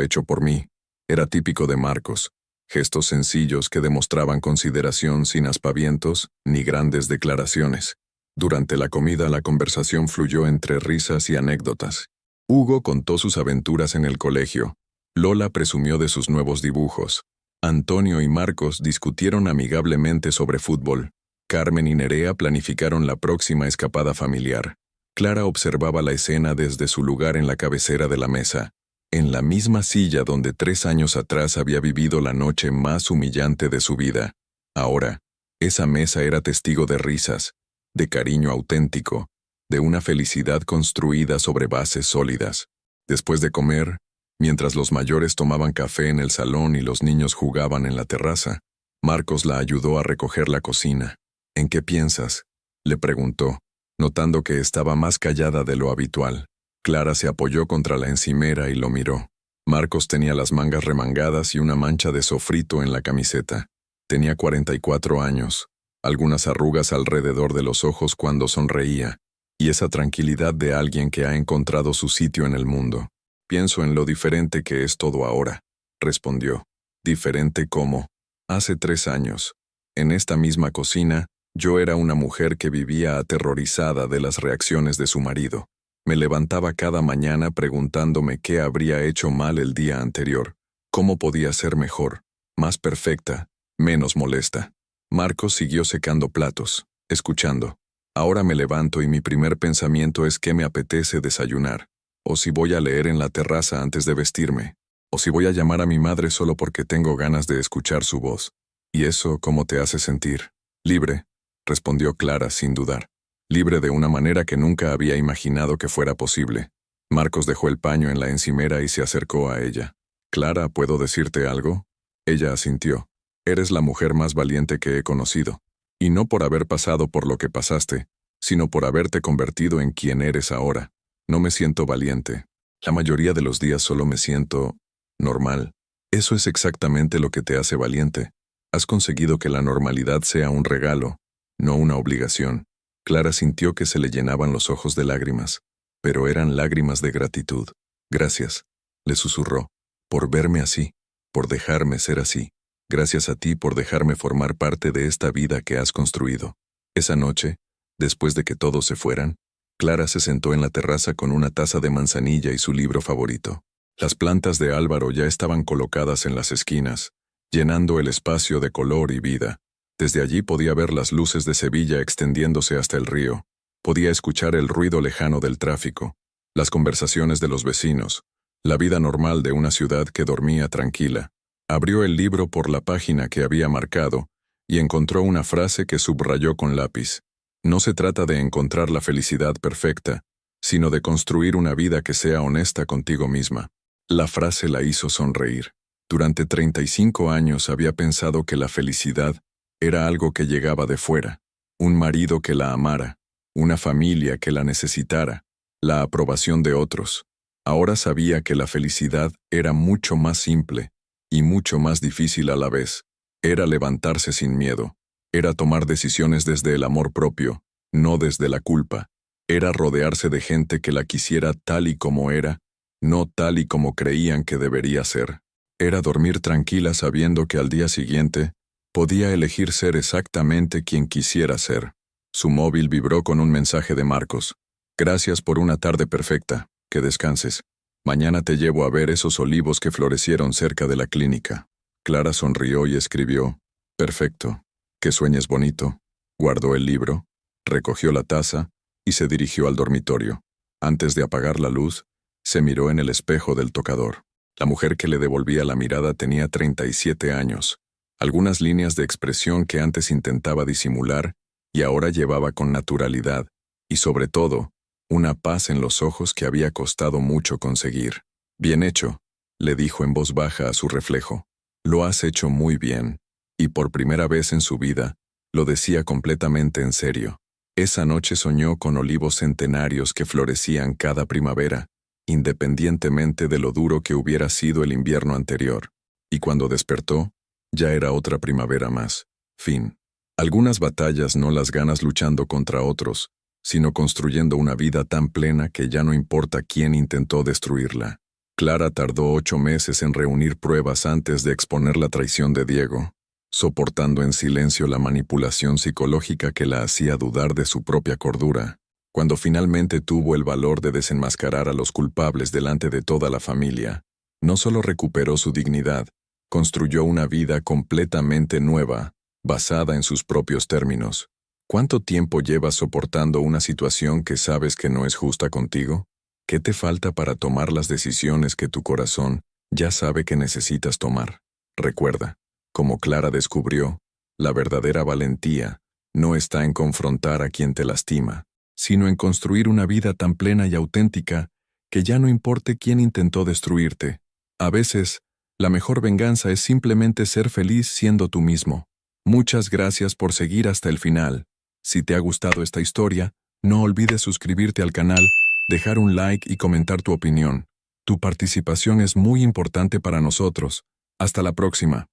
hecho por mí. Era típico de Marcos. Gestos sencillos que demostraban consideración sin aspavientos ni grandes declaraciones. Durante la comida la conversación fluyó entre risas y anécdotas. Hugo contó sus aventuras en el colegio. Lola presumió de sus nuevos dibujos. Antonio y Marcos discutieron amigablemente sobre fútbol. Carmen y Nerea planificaron la próxima escapada familiar. Clara observaba la escena desde su lugar en la cabecera de la mesa, en la misma silla donde 3 años atrás había vivido la noche más humillante de su vida. Ahora, esa mesa era testigo de risas, de cariño auténtico, de una felicidad construida sobre bases sólidas. Después de comer, mientras los mayores tomaban café en el salón y los niños jugaban en la terraza, Marcos la ayudó a recoger la cocina. ¿En qué piensas?, le preguntó, notando que estaba más callada de lo habitual. Clara se apoyó contra la encimera y lo miró. Marcos tenía las mangas remangadas y una mancha de sofrito en la camiseta. Tenía 44 años, algunas arrugas alrededor de los ojos cuando sonreía, y esa tranquilidad de alguien que ha encontrado su sitio en el mundo. Pienso en lo diferente que es todo ahora, respondió. Diferente como, hace 3 años, en esta misma cocina, yo era una mujer que vivía aterrorizada de las reacciones de su marido. Me levantaba cada mañana preguntándome qué habría hecho mal el día anterior, cómo podía ser mejor, más perfecta, menos molesta. Marcos siguió secando platos, escuchando. Ahora me levanto y mi primer pensamiento es qué me apetece desayunar, o si voy a leer en la terraza antes de vestirme, o si voy a llamar a mi madre solo porque tengo ganas de escuchar su voz. ¿Y eso cómo te hace sentir? Libre, respondió Clara sin dudar. Libre de una manera que nunca había imaginado que fuera posible. Marcos dejó el paño en la encimera y se acercó a ella. «Clara, ¿puedo decirte algo?» Ella asintió. «Eres la mujer más valiente que he conocido. Y no por haber pasado por lo que pasaste, sino por haberte convertido en quien eres ahora. No me siento valiente. La mayoría de los días solo me siento normal. Eso es exactamente lo que te hace valiente. Has conseguido que la normalidad sea un regalo, no una obligación». Clara sintió que se le llenaban los ojos de lágrimas, pero eran lágrimas de gratitud. «Gracias», le susurró, «por verme así, por dejarme ser así. Gracias a ti por dejarme formar parte de esta vida que has construido». Esa noche, después de que todos se fueran, Clara se sentó en la terraza con una taza de manzanilla y su libro favorito. Las plantas de Álvaro ya estaban colocadas en las esquinas, llenando el espacio de color y vida. Desde allí podía ver las luces de Sevilla extendiéndose hasta el río. Podía escuchar el ruido lejano del tráfico, las conversaciones de los vecinos, la vida normal de una ciudad que dormía tranquila. Abrió el libro por la página que había marcado y encontró una frase que subrayó con lápiz. No se trata de encontrar la felicidad perfecta, sino de construir una vida que sea honesta contigo misma. La frase la hizo sonreír. Durante 35 años había pensado que la felicidad era algo que llegaba de fuera, un marido que la amara, una familia que la necesitara, la aprobación de otros. Ahora sabía que la felicidad era mucho más simple y mucho más difícil a la vez. Era levantarse sin miedo, era tomar decisiones desde el amor propio, no desde la culpa. Era rodearse de gente que la quisiera tal y como era, no tal y como creían que debería ser. Era dormir tranquila sabiendo que al día siguiente podía elegir ser exactamente quien quisiera ser. Su móvil vibró con un mensaje de Marcos. «Gracias por una tarde perfecta. Que descanses. Mañana te llevo a ver esos olivos que florecieron cerca de la clínica». Clara sonrió y escribió: «Perfecto. Que sueñes bonito». Guardó el libro, recogió la taza y se dirigió al dormitorio. Antes de apagar la luz, se miró en el espejo del tocador. La mujer que le devolvía la mirada tenía 37 años. Algunas líneas de expresión que antes intentaba disimular y ahora llevaba con naturalidad, y sobre todo, una paz en los ojos que había costado mucho conseguir. «Bien hecho», le dijo en voz baja a su reflejo. «Lo has hecho muy bien». Y por primera vez en su vida, lo decía completamente en serio. Esa noche soñó con olivos centenarios que florecían cada primavera, independientemente de lo duro que hubiera sido el invierno anterior. Y cuando despertó, ya era otra primavera más. Fin. Algunas batallas no las ganas luchando contra otros, sino construyendo una vida tan plena que ya no importa quién intentó destruirla. Clara tardó 8 meses en reunir pruebas antes de exponer la traición de Diego, soportando en silencio la manipulación psicológica que la hacía dudar de su propia cordura. Cuando finalmente tuvo el valor de desenmascarar a los culpables delante de toda la familia, no solo recuperó su dignidad, construyó una vida completamente nueva, basada en sus propios términos. ¿Cuánto tiempo llevas soportando una situación que sabes que no es justa contigo? ¿Qué te falta para tomar las decisiones que tu corazón ya sabe que necesitas tomar? Recuerda, como Clara descubrió, la verdadera valentía no está en confrontar a quien te lastima, sino en construir una vida tan plena y auténtica que ya no importe quién intentó destruirte. A veces, la mejor venganza es simplemente ser feliz siendo tú mismo. Muchas gracias por seguir hasta el final. Si te ha gustado esta historia, no olvides suscribirte al canal dejar un like y comentar tu opinión. Tu participación es muy importante para nosotros. Hasta la próxima.